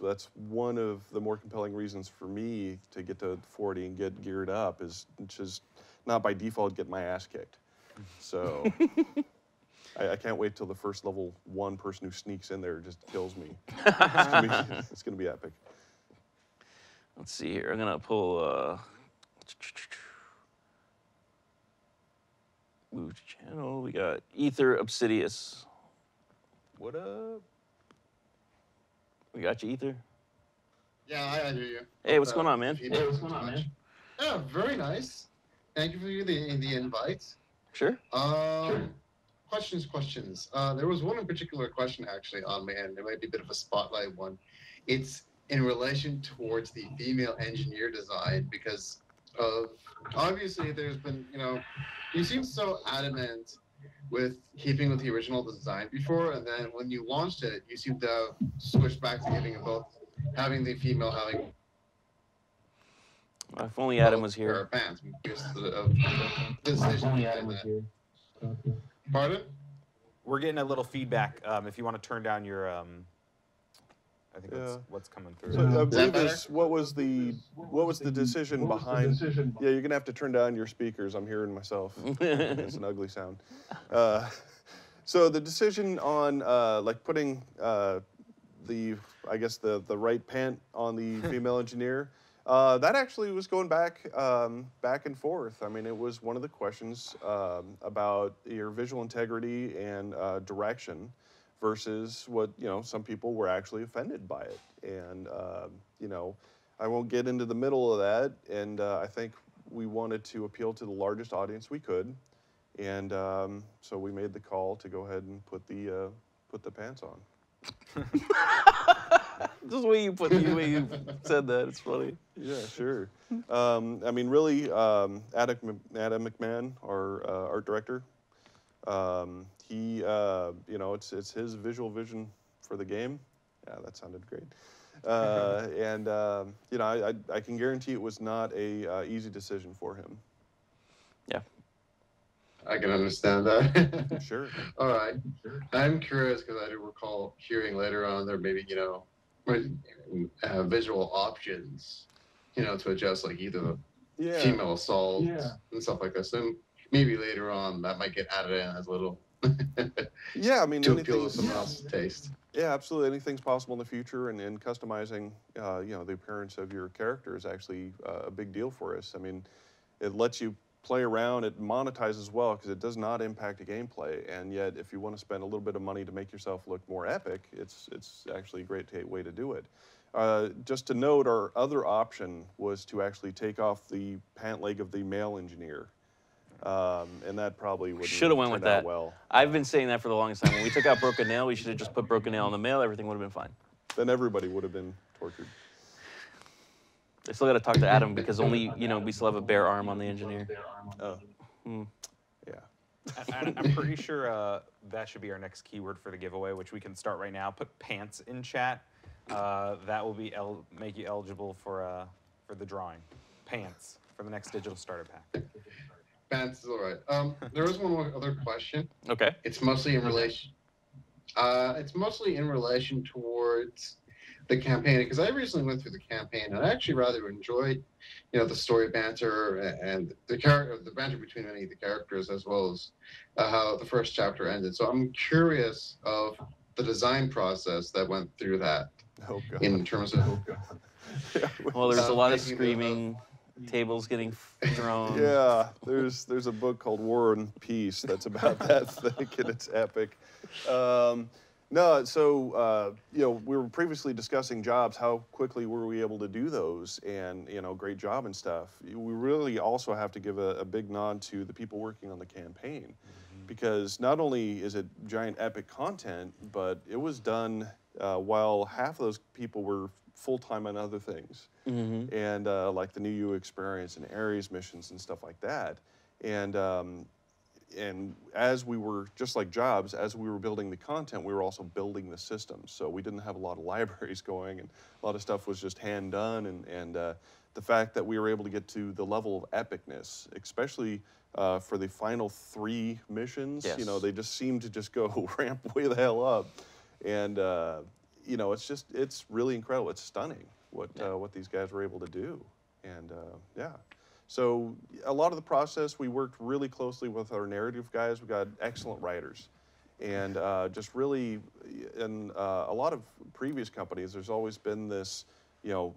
one of the more compelling reasons for me to get to 40 and get geared up is just not by default get my ass kicked. So I can't wait till the first level 1 person who sneaks in there just kills me. It's gonna be epic. Let's see here. I'm gonna pull move to channel. We got Ether Obsidious. What up? We got you, Ether. Yeah, I hear you. Hey, what's going on, man? Hey, what's going on, man? Yeah, very nice. Thank you for the invite. Sure. Questions. There was one in particular question actually on my end. It might be a bit of a spotlight one. It's in relation towards the female engineer design because obviously there's been, you seem so adamant with keeping with the original design before, and then when you launched it, you seem to switch back to giving both, having the female having. If only Adam was here. Pants. Pardon? We're getting a little feedback. If you want to turn down your, I think that's what's coming through. So, I believe what was the decision behind? Yeah, you're gonna have to turn down your speakers. I'm hearing myself. It's an ugly sound. So the decision on like putting the right pant on the female engineer. That actually was going back and forth. I mean, it was one of the questions about your visual integrity and direction versus what, some people were actually offended by it. And, I won't get into the middle of that. And I think we wanted to appeal to the largest audience we could. And so we made the call to go ahead and put the pants on. Just the way you said that, it's funny. Yeah, sure. I mean, really, Adam McMahon, our art director, he, it's his visual vision for the game. Yeah, that sounded great. I can guarantee it was not a easy decision for him. Yeah. I can understand that. Sure. All right. I'm curious because I do recall hearing later on there maybe, visual options, to adjust like either the female assault and stuff like this. And maybe later on that might get added in as a little. Yeah, I mean, to appeal to someone else's taste. Yeah, absolutely. Anything's possible in the future, and customizing, the appearance of your character is actually a big deal for us. I mean, it lets you play around. It monetizes well because it does not impact the gameplay. And yet, if you want to spend a little bit of money to make yourself look more epic, it's actually a great way to do it. Just to note, our other option was to actually take off the pant leg of the male engineer. And that probably would should have went with that. Well, I've been saying that for the longest time. When we took out Broken Nail, we should have just put Broken Nail on the male. Everything would have been fine. Then everybody would have been tortured. I still got to talk to Adam because only, we still have a bare arm on the engineer. Oh. Yeah. I'm pretty sure that should be our next keyword for the giveaway, which we can start right now. Put pants in chat. That will be make you eligible for the drawing. Pants for the next digital starter pack. Pants is all right. There was one more other question. Okay. It's mostly in relation. Towards the campaign, because I recently went through the campaign and I actually rather enjoyed, the story banter and the banter between many of the characters, as well as how the first chapter ended. So I'm curious of the design process that went through that. Oh, God. In terms of. Well, there's a lot of screaming, tables getting thrown. Yeah, there's a book called War and Peace that's about that thick, and it's epic. No, so, we were previously discussing jobs. How quickly were we able to do those? And, great job and stuff. We really also have to give a big nod to the people working on the campaign. Because not only is it giant epic content, but it was done while half of those people were full-time on other things, and like the New You experience and Ares missions and stuff like that. And as we were, just like jobs, as we were building the content, we were also building the systems. So we didn't have a lot of libraries going, and a lot of stuff was just hand done. And the fact that we were able to get to the level of epicness, especially for the final 3 missions, you know, they just seem to just go ramp way the hell up. And you know, it's really incredible. It's stunning what these guys were able to do. And yeah. So a lot of the process, we worked really closely with our narrative guys. We got excellent writers. And just really, in a lot of previous companies, there's always been this, you know,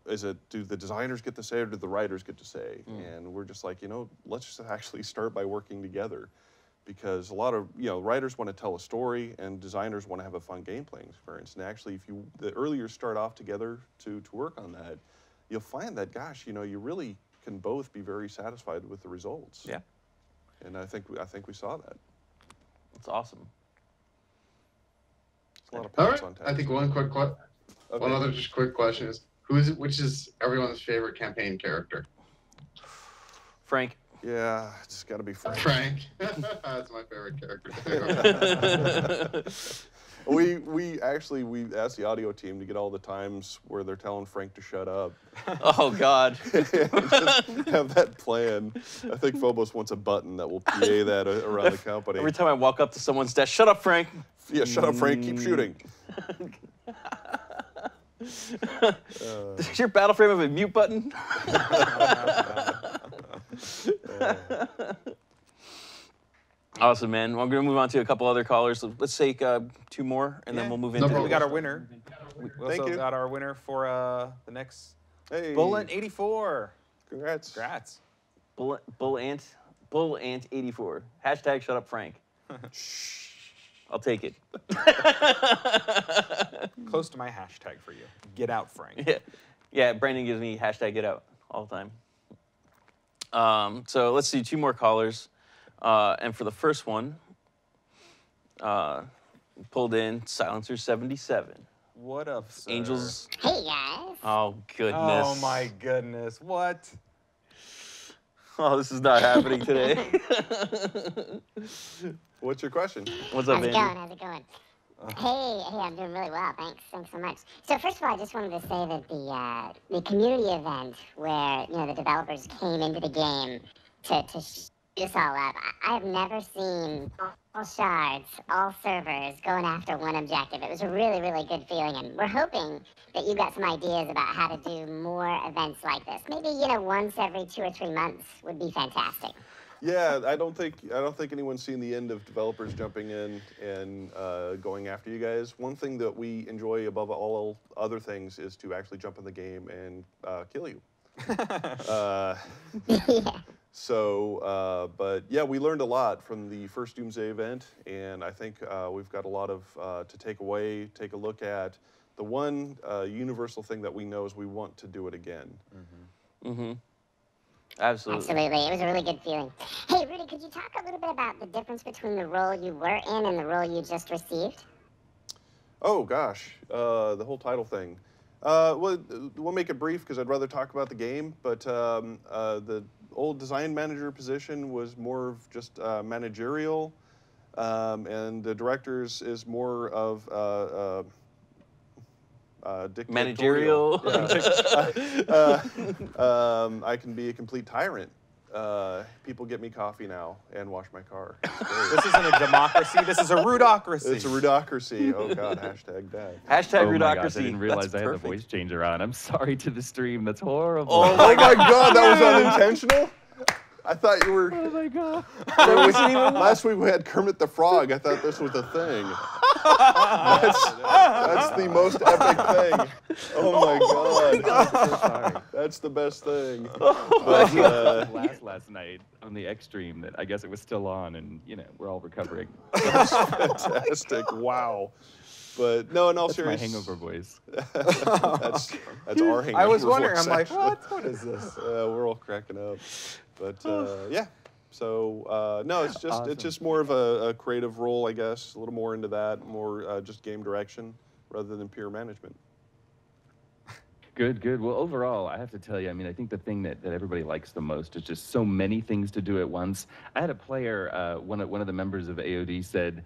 do the designers get to say or do the writers get to say? And we're just like, you know, let's just actually start by working together. Because a lot of, you know, writers want to tell a story and designers want to have a fun game playing experience. And actually, if the earlier start off together to work on that, you'll find that, gosh, you know, you really can both be very satisfied with the results. Yeah. And I think we saw that. That's awesome. It's a lot of All points right. on tap. I think one other just quick question is, which is everyone's favorite campaign character? Frank. Yeah, it's got to be Frank. Frank. That's my favorite character too. We asked the audio team to get all the times where they're telling Frank to shut up. Oh God. Just have that plan. I think Phobos wants a button that will PA that around the company. Every time I walk up to someone's desk, shut up, Frank. Yeah, shut up, Frank. Keep shooting. Does your battle frame have a mute button? Awesome, man. Well, I'm going to move on to a couple other callers. Let's take 2 more, and then we'll move into We got our winner. We Thank also you. got our winner for the next Hey. Bullet 84. Congrats. Congrats. Bull Ant 84. Hashtag shut up, Frank. I'll take it. Close to my hashtag for you. Get out, Frank. Yeah, Brandon gives me hashtag get out all the time. So let's see, 2 more callers. And for the first one, pulled in Silencer 77. What up, sir? Angels. Hey, guys. Oh, goodness. Oh, my goodness. What? Oh, this is not happening today. What's your question? What's up, How's it Andrew? going? How's it going? Hey, I'm doing really well. Thanks so much. So first of all, I just wanted to say that the community event where the developers came into the game to shoot us all up. I have never seen all shards, all servers going after one objective. It was a really, really good feeling, and we're hoping that you got some ideas about how to do more events like this. Maybe once every 2 or 3 months would be fantastic. Yeah, I don't think anyone's seen the end of developers jumping in and going after you guys. One thing that we enjoy above all other things is to actually jump in the game and kill you. So, but yeah, we learned a lot from the first Doomsday event, and I think we've got a lot of to take away, take a look at. The one universal thing that we know is we want to do it again. Absolutely. Absolutely. It was a really good feeling. Hey, Rudi, could you talk a little bit about the difference between the role you were in and the role you just received? Oh, gosh. The whole title thing. We'll make it brief because I'd rather talk about the game, but the old design manager position was more of just managerial, and the director's is more of managerial. Yeah. I can be a complete tyrant. People get me coffee now and wash my car. This isn't a democracy. This is a Rudocracy. It's a Rudocracy. Oh God, hashtag dad. Hashtag oh Rudocracy. My gosh, I didn't realize That's I had the perfect. voice changer on. I'm sorry to the stream. That's horrible. Oh my God, that was unintentional. I thought you were. Oh my God. Last week we had Kermit the Frog. I thought this was a thing. That's the most epic thing. Oh my God. I'm so sorry. That's the best thing. Last night on the X stream that I guess it was still on, and we're all recovering. That's fantastic. Wow. But no, in all That's seriousness, my hangover voice. that's our hangover. I was wondering. voice, I'm like, actually. what is this? We're all cracking up. But yeah. So no, it's just Awesome. it's just more of a creative role, I guess. A little more into that, more just game direction rather than peer management. Good, good. Well, overall, I have to tell you, I mean, I think the thing that everybody likes the most is just so many things to do at once. I had a player, one of the members of AOD said,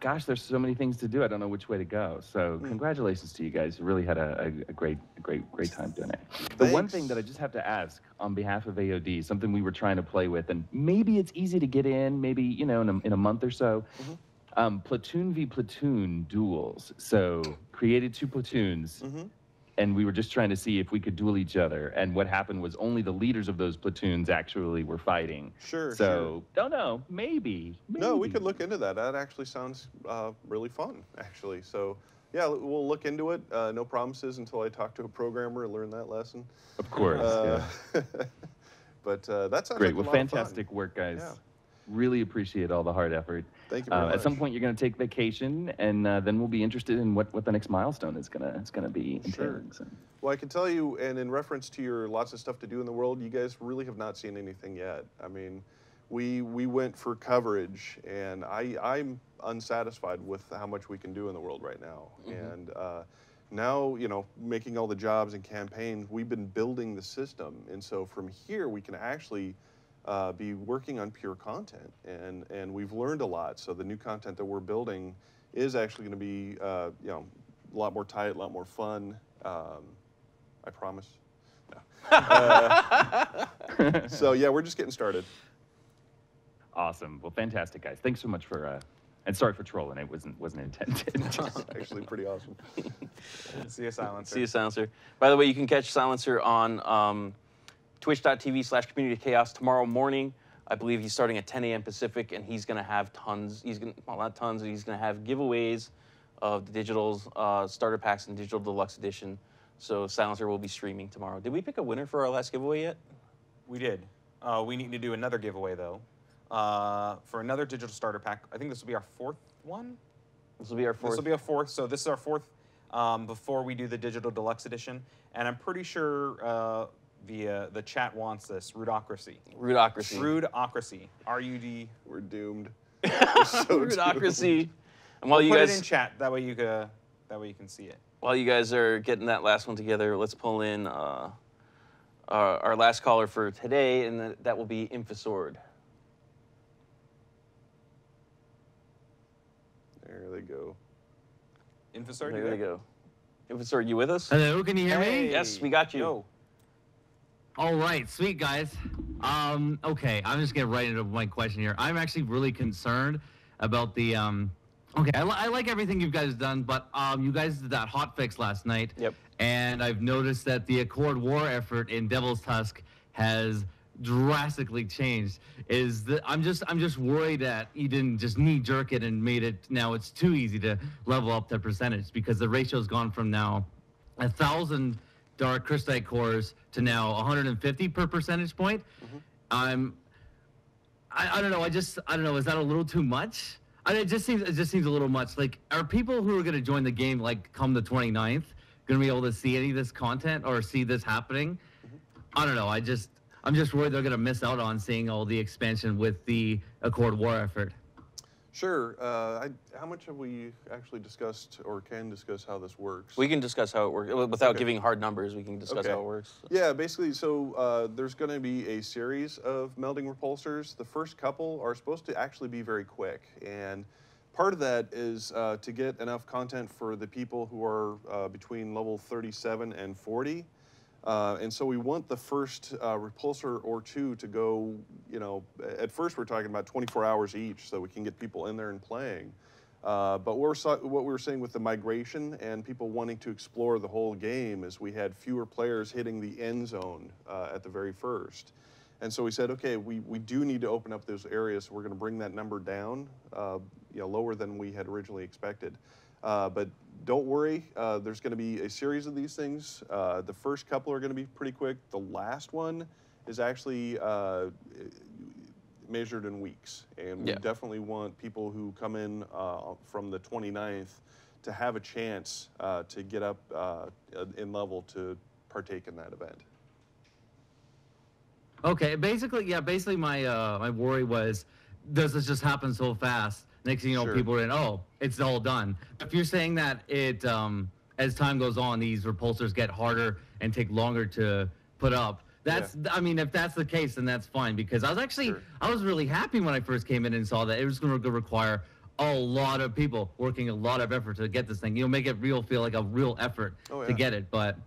gosh, there's so many things to do, I don't know which way to go. So congratulations to you guys. You really had a great time doing it. The one thing that I just have to ask on behalf of AOD, something we were trying to play with, and maybe it's easy to get in, maybe, you know, in a month or so, Platoon v. Platoon duels. So created 2 platoons. And we were just trying to see if we could duel each other. And what happened was only the leaders of those platoons actually were fighting. So, don't know, maybe. No, we could look into that. That actually sounds really fun, actually. So, yeah, we'll look into it. No promises until I talk to a programmer and learn that lesson. Of course, yeah. But that sounds great. like Well, a lot of fantastic fun. work, guys. Yeah. Really appreciate all the hard effort. Thank you very much. At some point, you're going to take vacation, and then we'll be interested in what the next milestone is going to be. Sure. So. Well, I can tell you, and in reference to your lots of stuff to do in the world, you guys really have not seen anything yet. I mean, we went for coverage, and I'm unsatisfied with how much we can do in the world right now. And now, you know, making all the jobs and campaigns, we've been building the system, and so from here we can actually be working on pure content, and we've learned a lot. So the new content that we're building is actually going to be, you know, a lot more tight, a lot more fun. I promise. No. So yeah, we're just getting started. Awesome. Well, fantastic, guys. Thanks so much for, and sorry for trolling. It wasn't intended. Actually, pretty awesome. See you, Silencer. See you, Silencer. By the way, you can catch Silencer on twitch.tv/communitychaos tomorrow morning. I believe he's starting at 10 a.m. Pacific, and he's going to have tons. Well, not tons. He's going to have giveaways of the digitals, starter packs, and digital deluxe edition. So Silencer will be streaming tomorrow. Did we pick a winner for our last giveaway yet? We did. We need to do another giveaway though, for another digital starter pack. I think this will be our 4th one. This will be our 4th. This will be our 4th. So this is our 4th before we do the digital deluxe edition, and I'm pretty sure. The chat wants this. Rudocracy. Rudocracy. Rudocracy. R-U-D. We're doomed. Rudocracy. And while we'll you put guys it in chat, that way you can see it. While you guys are getting that last one together, let's pull in our last caller for today, and that will be Infisword. There they go. Infisword, there they go. Infisword, you with us? Hello, can you hear me? Yes, we got you. Yo. All right, sweet guys. Okay, I'm just getting right into my question here. I'm actually really concerned about the okay, I like everything you guys done, but you guys did that hotfix last night. Yep. And I've noticed that the Accord War effort in Devil's Tusk has drastically changed. I'm just worried that you didn't just knee jerk it and made it now it's too easy to level up the percentage, because the ratio's gone from now 1,000 Dark Crystite cores to now 150 per percentage point. I don't know. I don't know. Is that a little too much? It just seems a little much. Like, are people who are going to join the game, like, come the 29th, going to be able to see any of this content or see this happening? I don't know. I'm just worried they're going to miss out on seeing all the expansion with the Accord War effort. Sure. How much have we actually discussed or can discuss how this works? We can discuss how it works. Without giving hard numbers, we can discuss how it works. Yeah, basically, so there's going to be a series of melding repulsors. The first couple are supposed to actually be very quick. And part of that is to get enough content for the people who are between level 37 and 40. And so we want the first repulsor or two to go, you know, at first we're talking about 24 hours each so we can get people in there and playing. But what we were saying with the migration and people wanting to explore the whole game is we had fewer players hitting the end zone at the very first. And so we said, okay, we do need to open up those areas, so we're going to bring that number down, you know, lower than we had originally expected. But don't worry, there's going to be a series of these things. The first couple are going to be pretty quick. The last one is actually measured in weeks. And we definitely want people who come in from the 29th to have a chance to get up in level to partake in that event. Okay, basically my my worry was, does this just happen so fast Next thing you know, Sure. people are in, oh, it's all done. If you're saying that it, as time goes on, these repulsors get harder and take longer to put up, that's, I mean, if that's the case, then that's fine, because I was actually, I was really happy when I first came in and saw that it was going to require a lot of people working a lot of effort to get this thing. Make it feel like a real effort to get it. But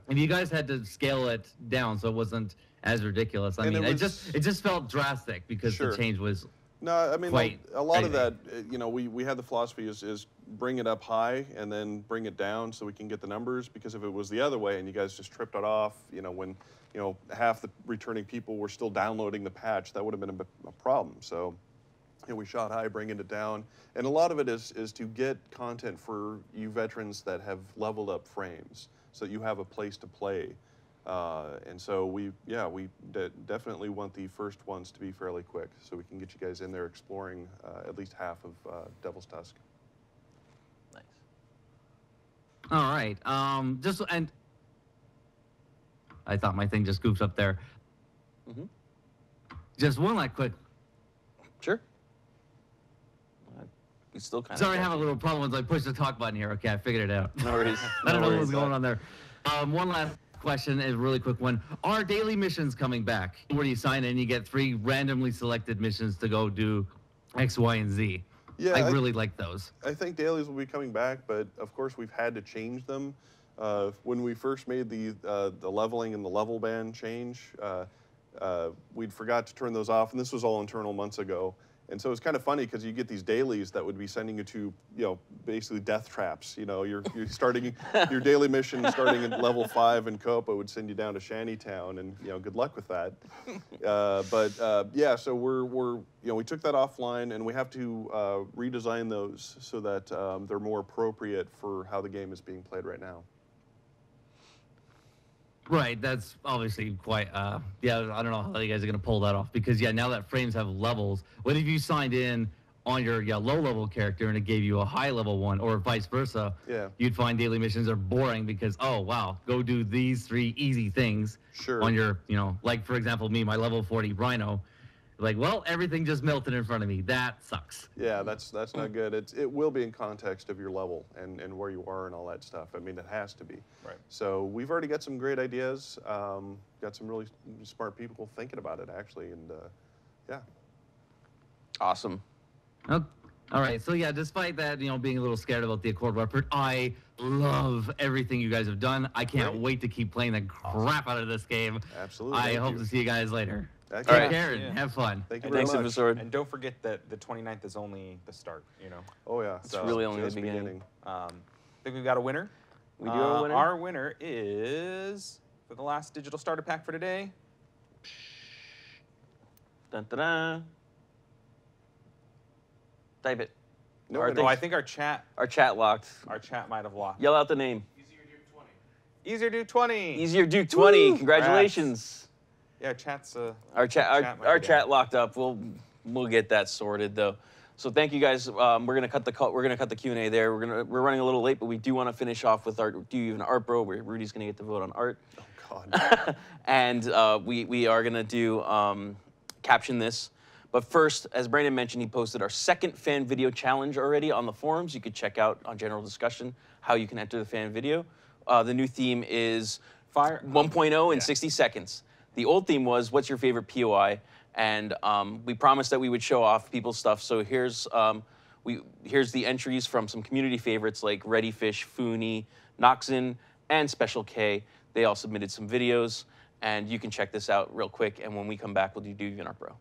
and you guys had to scale it down so it wasn't as ridiculous. I mean, it just felt drastic because the change was. No, I mean, a lot of that, we had the philosophy is bring it up high and then bring it down so we can get the numbers, because if it was the other way and you guys just tripped it off, when, half the returning people were still downloading the patch, that would have been a problem. So, we shot high, bringing it down. And a lot of it is to get content for you veterans that have leveled up frames so that you have a place to play. And so we definitely want the first ones to be fairly quick so we can get you guys in there exploring at least half of Devil's Tusk. Nice. All right. And I thought my thing just goofed up there. Just one quick. Sure. We still kind of. Sorry, I have a little problem once I push the talk button here. Okay, I figured it out. No worries. I don't know what was going on there. One last question is a really quick one. Are daily missions coming back? Where you sign in, you get 3 randomly selected missions to go do X, Y, and Z. Yeah, I really like those. I think dailies will be coming back, but of course we've had to change them. When we first made the leveling and the level band change, we'd forgot to turn those off, and this was all internal months ago. And so it's kind of funny because you get these dailies that would be sending you to, basically death traps. You're starting your daily mission starting at level 5 in Copa would send you down to Shantytown, and good luck with that. So we took that offline, and we have to redesign those so that they're more appropriate for how the game is being played right now. Right, that's obviously quite, I don't know how you guys are going to pull that off, because, now that frames have levels, what if you signed in on your low-level character and it gave you a high-level one, or vice versa, you'd find daily missions are boring because, oh, wow, go do these 3 easy things on your, like, for example, me, my level 40 Rhino, like, well, everything just melted in front of me. That sucks. Yeah, that's not good. It will be in context of your level and where you are and all that stuff. I mean, it has to be. Right. So we've already got some great ideas. Got some really smart people thinking about it, actually, and Awesome. Oh, all right. So despite that, being a little scared about the Accord weapon, I love everything you guys have done. I can't wait to keep playing the crap out of this game. Absolutely. I hope to see you guys later. Take care and have fun. Thank you very much. And don't forget that the 29th is only the start, Oh, yeah. It's really only the beginning. I think we've got a winner. We do have a winner? Our winner is, for the last digital starter pack for today. Dun-dun-dun. Type it. No, I think our chat locked. Our chat might have locked. Yell out the name. Easier Duke 20. Easier Duke 20. Woo! Congratulations. Yeah, chat's our chat locked up. We'll get that sorted though. So thank you guys. We're gonna cut the Q&A there. We're running a little late, but we do want to finish off with do you even art, bro? Where Rudy's gonna get to vote on art. Oh God. And we are gonna do caption this. But first, as Brandon mentioned, he posted our 2nd fan video challenge already on the forums. You could check out on general discussion how you can enter the fan video. The new theme is Fire 1.0 in 60 seconds. The old theme was, what's your favorite POI? And we promised that we would show off people's stuff. So here's the entries from some community favorites like Ready Fish, Fooney, Noxon, and Special K. They all submitted some videos, and you can check this out real quick. And when we come back, we'll do even Art Bro.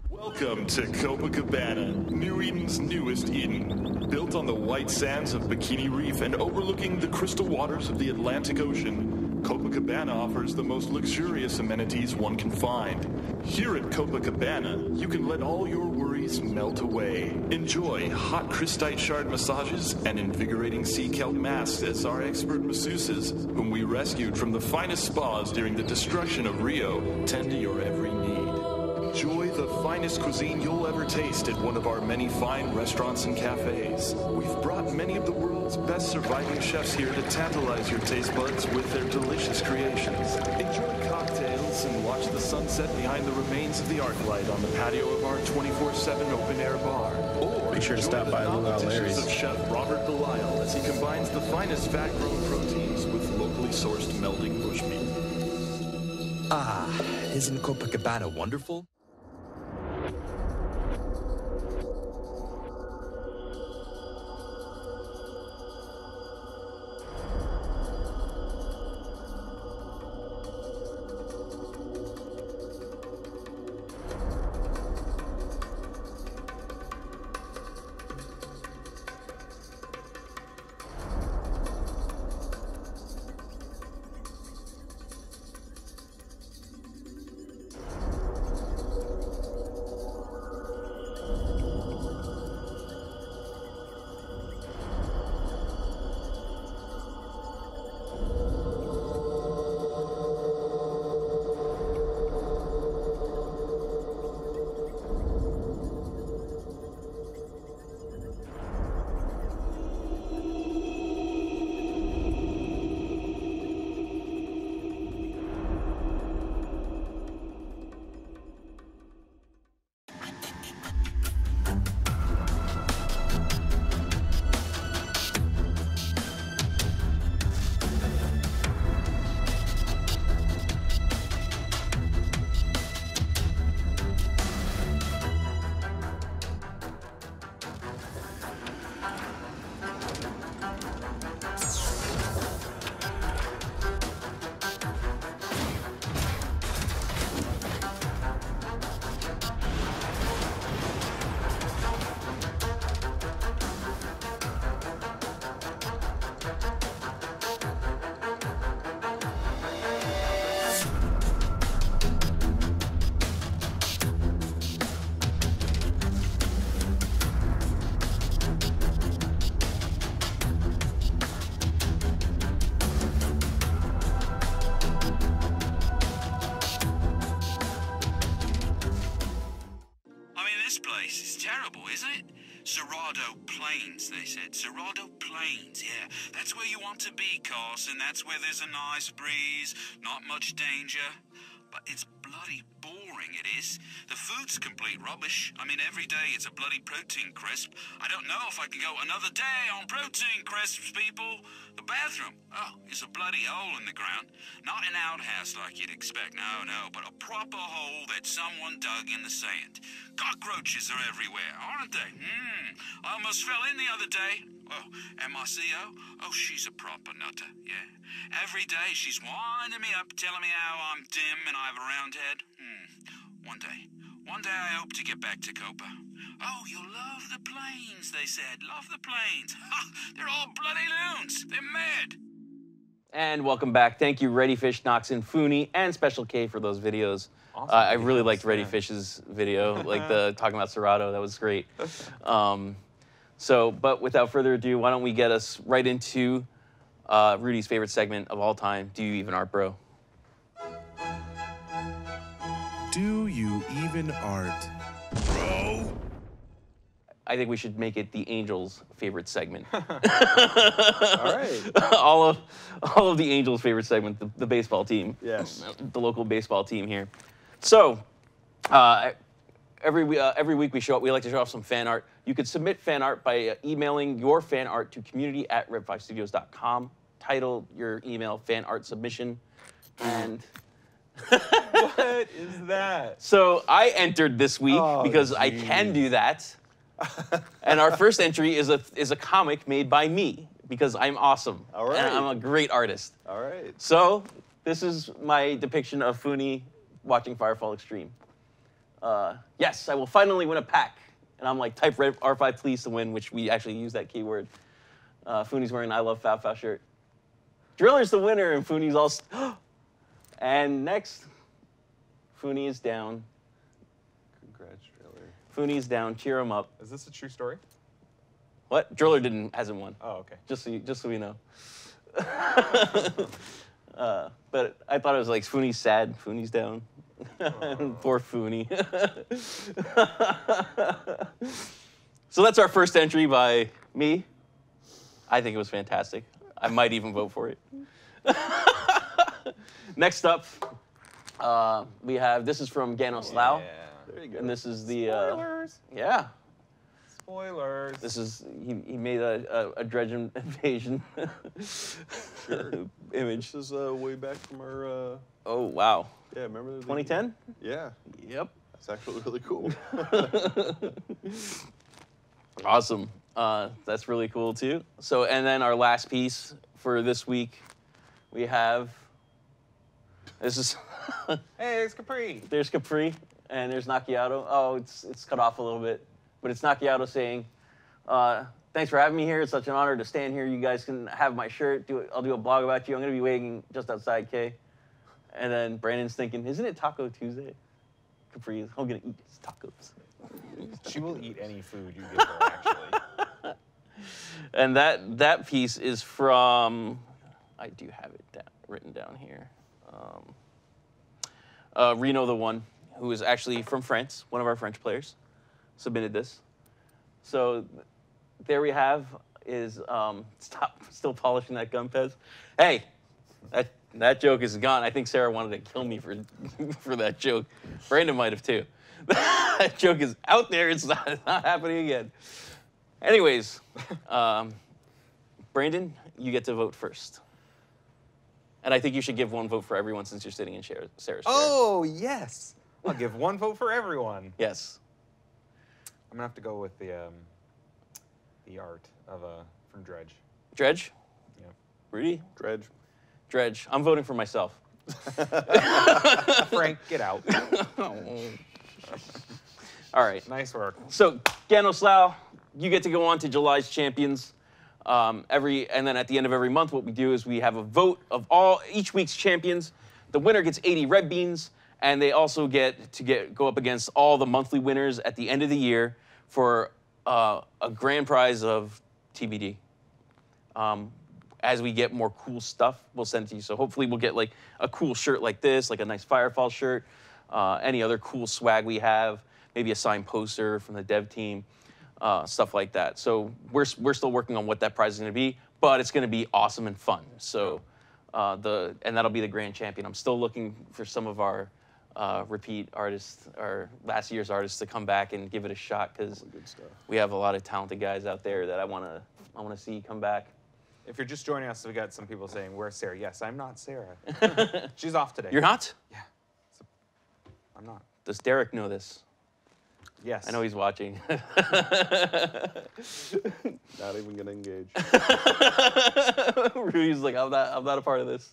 Welcome to Copacabana, New Eden's newest Eden. Built on the white sands of Bikini Reef and overlooking the crystal waters of the Atlantic Ocean, Copacabana offers the most luxurious amenities one can find. Here at Copacabana, you can let all your worries melt away. Enjoy hot crystite shard massages and invigorating sea kelp masks as our expert masseuses, whom we rescued from the finest spas during the destruction of Rio, tend to your every need. Enjoy the finest cuisine you'll ever taste at one of our many fine restaurants and cafes. We've brought many of the world's best surviving chefs here to tantalize your taste buds with their delicious creations. Enjoy cocktails and watch the sunset behind the remains of the arc light on the patio of our 24/7 open-air bar. Or be sure to stop by Luau Larry's of Chef Robert Delisle as he combines the finest fat-grown proteins with locally sourced melding bushmeat. Ah, isn't Copacabana wonderful? Cerrado Plains, they said. Cerrado Plains, yeah. That's where you want to be, Carson. That's where there's a nice breeze, not much danger. But it's bloody boring, it is. The food's complete rubbish. I mean, every day it's a bloody protein crisp. I don't know if I can go another day on protein crisps, people. The bathroom, oh, is a bloody hole in the ground. Not an outhouse like you'd expect, no, but a proper hole that someone dug in the sand. Cockroaches are everywhere, aren't they? I almost fell in the other day. Oh, and my CO? Oh, she's a proper nutter, yeah. Every day she's winding me up, telling me how I'm dim and I have a round head. One day I hope to get back to Copa. Oh, you'll love the plains, they said. Love the plains. Ha! They're all bloody loons. They're mad. And welcome back. Thank you, Ready Fish, Noxon, Fooney, and Special K for those videos. Awesome I really liked Ready Fish's video, like the talking about Cerrado. That was great. But without further ado, why don't we get us right into Rudy's favorite segment of all time, Do You Even Art, Bro? Do you even art, bro? I think we should make it the Angels' favorite segment. All right. all of the Angels' favorite segment, the baseball team. Yes. The local baseball team here. So, every week we like to show off some fan art. You could submit fan art by emailing your fan art to community@red5studios.com. Title your email fan art submission, and. What is that? So I entered this week because I can do that. And our first entry is a comic made by me because I'm awesome. All right. And I'm a great artist. All right. So this is my depiction of Fooney watching Firefall Extreme. Yes, I will finally win a pack. And I'm like, type red R5 please to win, which we actually use that keyword. Fooney's wearing an I Love Fab Fow shirt. Driller's the winner, and Fooney's all... And next, Fooney is down. Congrats, Driller. Fooney's down. Cheer him up. Is this a true story? What? Driller hasn't won. Oh, okay. Just so we know. But I thought it was like Fooney's sad. Fooney's down. Poor Fooney. So that's our first entry by me. I think it was fantastic. I might even vote for it. Next up, we have, this is from Ganos Lau. There you go. And this is the, Spoilers. Yeah. Spoilers. This is, he made a Dredge Invasion image. This is way back from our... Oh, wow. Yeah, remember? 2010? Yeah. Yep. That's actually really cool. Awesome. That's really cool, too. So, and then our last piece for this week, we have, this is... Hey, there's Capri. There's Capri, and there's Macchiato. Oh, it's cut off a little bit. But it's Macchiato saying, thanks for having me here. It's such an honor to stand here. You guys can have my shirt. I'll do a blog about you. I'm going to be waiting just outside K. And then Brandon's thinking, isn't it Taco Tuesday? Capri is, I'm going to eat his tacos. She will eat any food you give her, actually. And that piece is from, I do have it written down here. Reno the One, who is actually from France, one of our French players, submitted this. So there we have is, stop still polishing that gum, Pez. Hey, that joke is gone. I think Sarah wanted to kill me for that joke. Brandon might have too. That joke is out there. It's not happening again. Anyways, Brandon, you get to vote first. And I think you should give one vote for everyone since you're sitting in Sarah's chair. Oh, yes. I'll give one vote for everyone. Yes. I'm going to have to go with the art of from Dredge. Dredge? Yeah. Rudy? Dredge. Dredge. I'm voting for myself. Frank, get out. All right. Nice work. So, Ganos Lau, you get to go on to July's champions. And then at the end of every month, what we do is we have a vote of each week's champions. The winner gets 80 red beans, and they also get to go up against all the monthly winners at the end of the year for a grand prize of TBD. As we get more cool stuff, we'll send it to you. So hopefully we'll get like a cool shirt like this, like a nice Firefall shirt, any other cool swag we have, maybe a signed poster from the dev team, stuff like that. So we're still working on what that prize is going to be, but it's going to be awesome and fun. So and that'll be the grand champion. I'm still looking for some of our repeat artists, or last year's artists, to come back and give it a shot, because we have a lot of talented guys out there that I want to see come back. If you're just joining us, we got some people saying, where's Sarah? Yes, I'm not Sarah. She's off today. You're not? Yeah. I'm not. Does Derek know this? Yes. I know he's watching. Not even going to engage. Rudy's like, I'm not a part of this.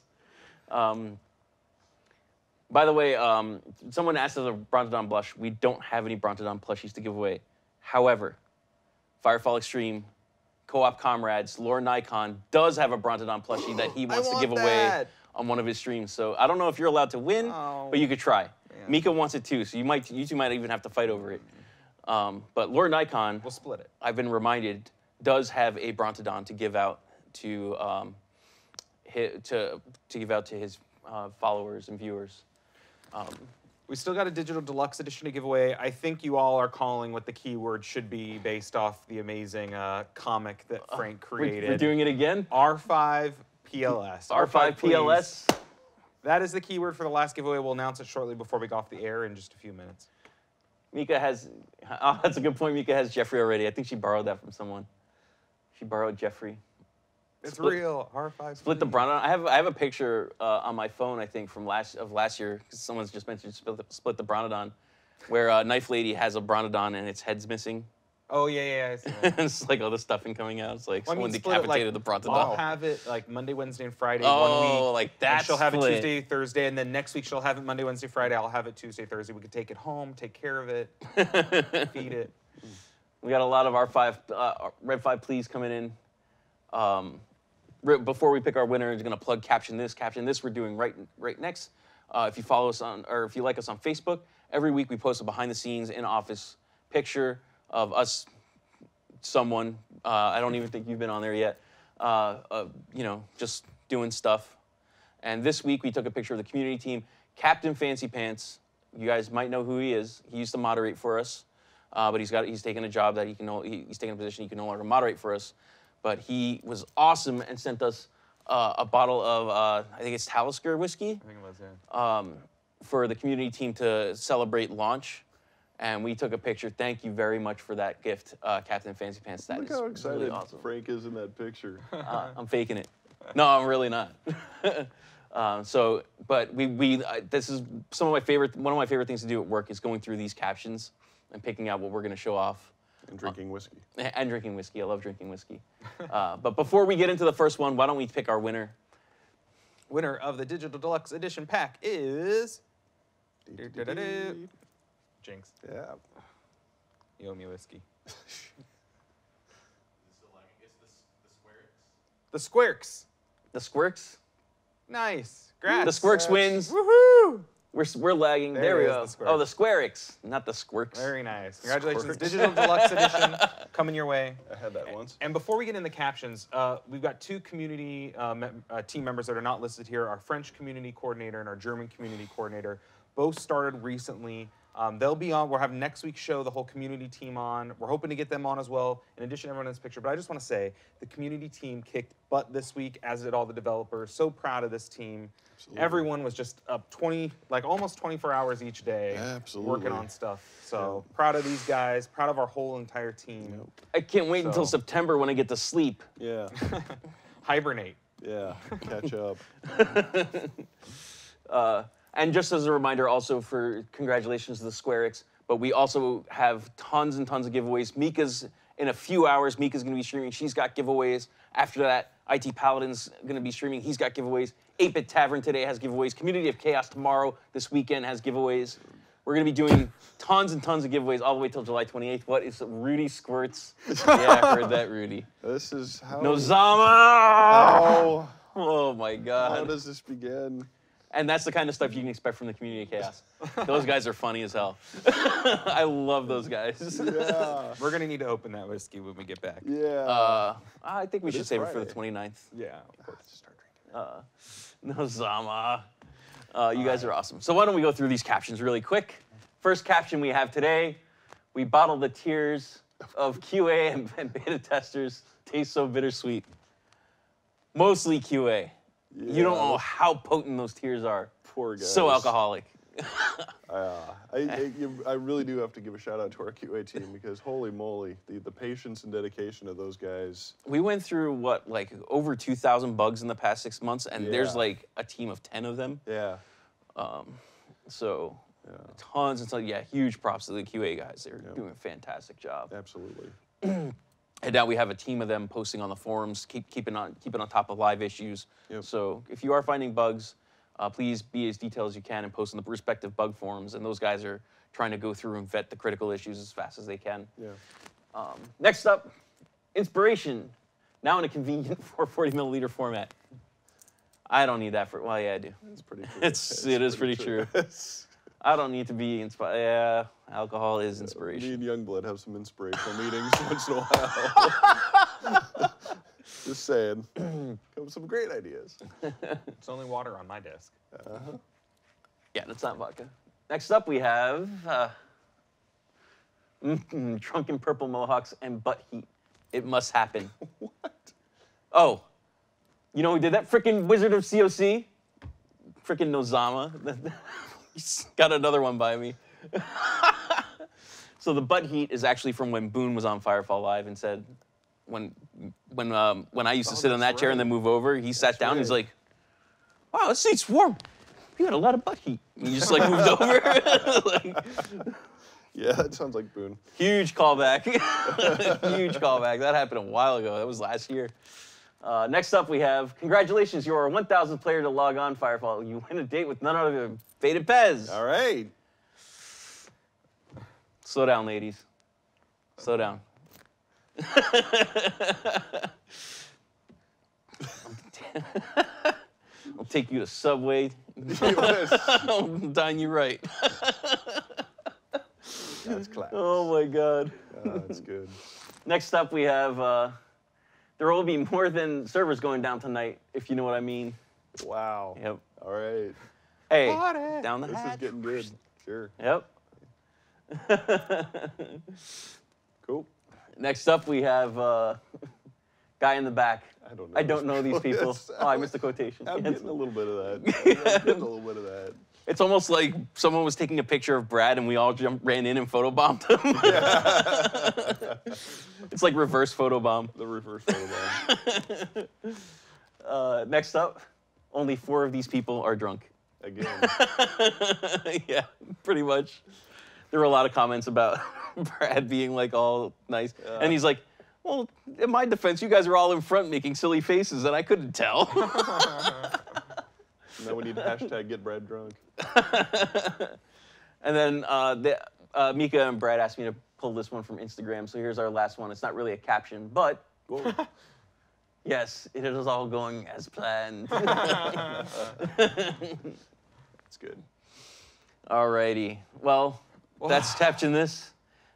By the way, someone asked us a Brontodon blush. We don't have any Brontodon plushies to give away. However, Firefall Extreme Co-op Comrades, Lore Nikon, does have a Brontodon plushie that he wants to give away on one of his streams. So I don't know if you're allowed to win, but you could try. Yeah. Mika wants it too, so you two might even have to fight over it. But Lore Nikon, we'll split it. I've been reminded, does have a Brontodon to give out to give out to his followers and viewers. We still got a digital deluxe edition to give away. I think you all are calling what the keyword should be based off the amazing comic that Frank created. We're doing it again? R5 PLS. R5 PLS. Please. That is the keyword for the last giveaway. We'll announce it shortly before we go off the air in just a few minutes. Mika has, oh, that's a good point. Mika has Jeffrey already. I think she borrowed that from someone. She borrowed Jeffrey. It's real. R5. Split the Brontodon. I have a picture on my phone, I think, from last year, because someone's just mentioned split the Brontodon, where Knife Lady has a Brontodon and its head's missing. Oh, yeah. I see that. It's like all the stuffing coming out. It's like someone decapitated like, the Brontodon. I'll have it like Monday, Wednesday, and Friday 1 week. Oh, like that. And she'll have it Tuesday, Thursday, and then next week she'll have it Monday, Wednesday, Friday. I'll have it Tuesday, Thursday. We could take it home, take care of it, feed it. We got a lot of R5, Red 5 please coming in. Before we pick our winner, we're going to plug Caption This. Caption This we're doing right next. If you follow us on, or if you like us on Facebook, every week we post a behind-the-scenes, in-office picture of us, someone. I don't even think you've been on there yet. You know, just doing stuff. And this week we took a picture of the community team. Captain Fancy Pants You guys might know who he is. He used to moderate for us, but he's taken a job that he's taken a position he can no longer moderate for us. But he was awesome and sent us a bottle of I think it's Talisker whiskey. I think it was, yeah. For the community team to celebrate launch. And we took a picture. Thank you very much for that gift, Captain Fancy Pants. That Look is how excited really awesome. Frank is in that picture. I'm faking it. No, I'm really not. But this is one of my favorite things to do at work is going through these captions and picking out what we're going to show off. And drinking whiskey. And drinking whiskey. I love drinking whiskey. But before we get into the first one, why don't we pick our winner? Winner of the Digital Deluxe Edition pack is... Jinx. Yeah. You owe me whiskey. The The Squirks. The Squirks? Nice. Congrats. The Squirks wins. Woohoo! We're lagging. There we go. The Oh, the Squarix, not the Squirks. Very nice. Congratulations. Squirks. Digital Deluxe Edition coming your way. I had that once. And before we get into the captions, we've got two community team members that are not listed here, our French community coordinator and our German community coordinator. Both started recently. They'll be on. We'll have next week's show, the whole community team on. We're hoping to get them on as well, in addition to everyone in this picture. But I just want to say, the community team kicked butt this week, as did all the developers. So proud of this team. Absolutely. Everyone was just up almost 24 hours each day, working on stuff. So proud of these guys, proud of our whole entire team. I can't wait until September when I get to sleep. Yeah. Hibernate. Yeah, catch up. And just as a reminder, also for congratulations to the Squarix, but we also have tons and tons of giveaways. Mika's in a few hours. Mika's going to be streaming. She's got giveaways. After that, IT Paladin's going to be streaming. He's got giveaways. 8-Bit Tavern today has giveaways. Community of Chaos tomorrow, this weekend, has giveaways. We're going to be doing tons and tons of giveaways all the way till July 28th. What is Rudi Squirts? Yeah, I heard that, Rudy. This is how... Nozama! Oh, my God. How does this begin? And that's the kind of stuff you can expect from the Community of Chaos. Those guys are funny as hell. I love those guys. Yeah. We're going to need to open that whiskey when we get back. Yeah. I think we should save it for the 29th. Yeah, of course. Start drinking. Nozama. You guys are awesome. So why don't we go through these captions really quick. First caption we have today, we bottle the tears of QA and beta testers. Taste so bittersweet. Mostly QA. Yeah, you don't know how potent those tears are. Poor guys. So alcoholic. I really do have to give a shout out to our QA team because holy moly, the patience and dedication of those guys. We went through like over 2,000 bugs in the past 6 months, and there's like a team of 10 of them. Yeah. Tons and tons. Yeah, huge props to the QA guys. They're doing a fantastic job. Absolutely. And now we have a team of them posting on the forums, keeping on top of live issues. Yep. So if you are finding bugs, please be as detailed as you can and post in the respective bug forums. And those guys are trying to go through and vet the critical issues as fast as they can. Yeah. Next up, inspiration. Now in a convenient 440 milliliter format. I don't need that for. Well, yeah, I do. It's pretty true. It is pretty true. I don't need to be inspired. Yeah, alcohol is inspiration. Me and Youngblood have some inspirational meetings once in a while. Just saying. Come with some great ideas. It's only water on my desk. Yeah, that's not vodka. Next up, we have Drunken Purple Mohawks and Butt Heat. It must happen. What? Oh, you know who did that? Frickin' Wizard of COC. Frickin' Nozama. He's got another one by me. So the Butt Heat is actually from when Boone was on Firefall Live and said, when I used to sit on that chair and then move over, he sat down and he's like, wow, this seat's warm. You had a lot of butt heat. And he just like moved over. Yeah, that sounds like Boone. Huge callback. Huge callback. That happened a while ago. That was last year. Next up, we have, congratulations, you're our 1,000th player to log on Firefall. You win a date with none other than Faded Pez. All right. Slow down, ladies. Slow down. I'll take you to Subway. I'll dine you right. That's class. Oh, my God. That's good. Next up, we have, there will be more than servers going down tonight, if you know what I mean. Wow. Yep. All right. Hey, Party. down the This hatch. is getting good. Sure. Yep. Cool. Next up, we have guy in the back. I don't know these people. Oh, I missed the quotation. I'm Yes. getting a little bit of that. I'm getting a little bit of that. It's almost like someone was taking a picture of Brad and we all ran in and photobombed him. Yeah. It's like reverse photobomb. The reverse photobomb. Next up, only 4 of these people are drunk. Again. Yeah, pretty much. There were a lot of comments about Brad being like all nice. And he's like, well, in my defense, you guys are all in front making silly faces and I couldn't tell. Now we need to hashtag get Brad drunk. And then Mika and Brad asked me to pull this one from Instagram. So here's our last one. It's not really a caption, but yes, it is all going as planned. It's good. Alrighty. Well, that's Caption This.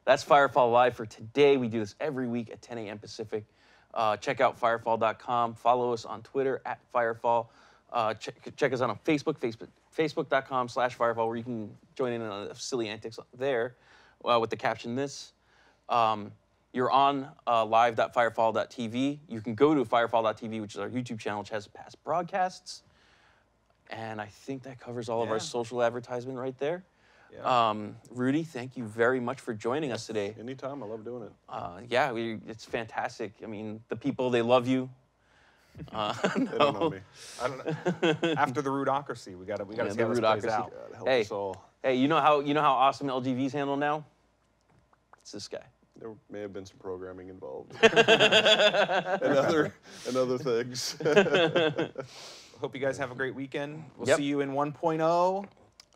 That's Firefall Live for today. We do this every week at 10 a.m. Pacific. Check out firefall.com. Follow us on Twitter at Firefall. Check us out on Facebook, facebook.com/Firefall, where you can join in on silly antics there with the Caption This. You're on live.firefall.tv. You can go to firefall.tv, which is our YouTube channel, which has past broadcasts. And I think that covers all of our social advertisement right there. Yeah. Rudi, thank you very much for joining us today. Anytime, I love doing it. Yeah, it's fantastic. I mean, the people, they love you. They don't know me. I don't know. After the Rudocracy, we gotta see how this plays out. Hey, you know how awesome LGV's handle now? It's this guy. There may have been some programming involved. and other things. Hope you guys have a great weekend. We'll see you in 1.0.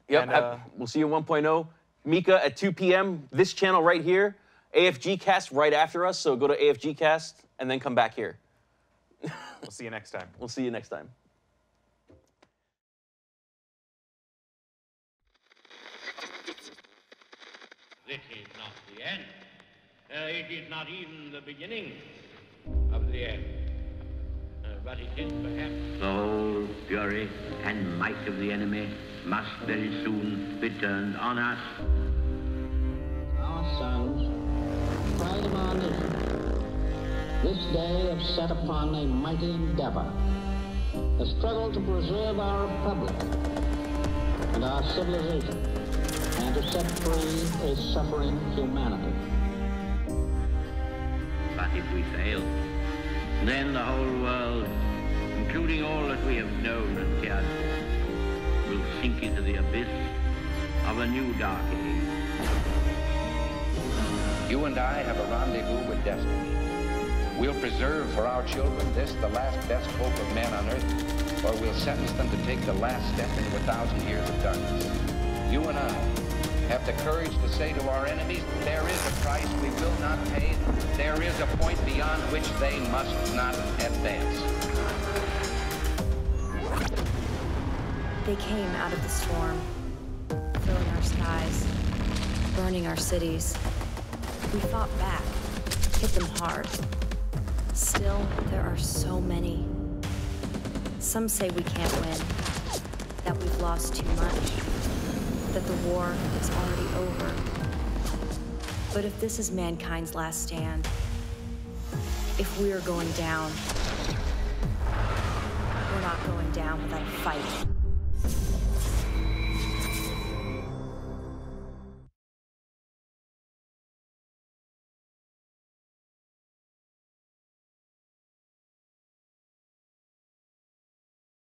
Yep, and, we'll see you in 1.0. Mika at 2 p.m. This channel right here. AFG Cast right after us, so go to AFG Cast and then come back here. We'll see you next time. We'll see you next time. This is not the end. It is not even the beginning of the end. But it is perhaps... The whole fury and might of the enemy must very soon be turned on us. Our sons, pride of our nation, this day have set upon a mighty endeavor, a struggle to preserve our republic and our civilization, and to set free a suffering humanity. But if we fail, then the whole world, including all that we have known and cared for, will sink into the abyss of a new dark age. You and I have a rendezvous with destiny. We'll preserve for our children this, the last best hope of men on earth, or we'll sentence them to take the last step into 1,000 years of darkness. You and I have the courage to say to our enemies, there is a price we will not pay. There is a point beyond which they must not advance. They came out of the storm, filling our skies, burning our cities. We fought back, hit them hard. Still, there are so many. Some say we can't win, that we've lost too much, that the war is already over. But if this is mankind's last stand, if we are going down, we're not going down without a fight.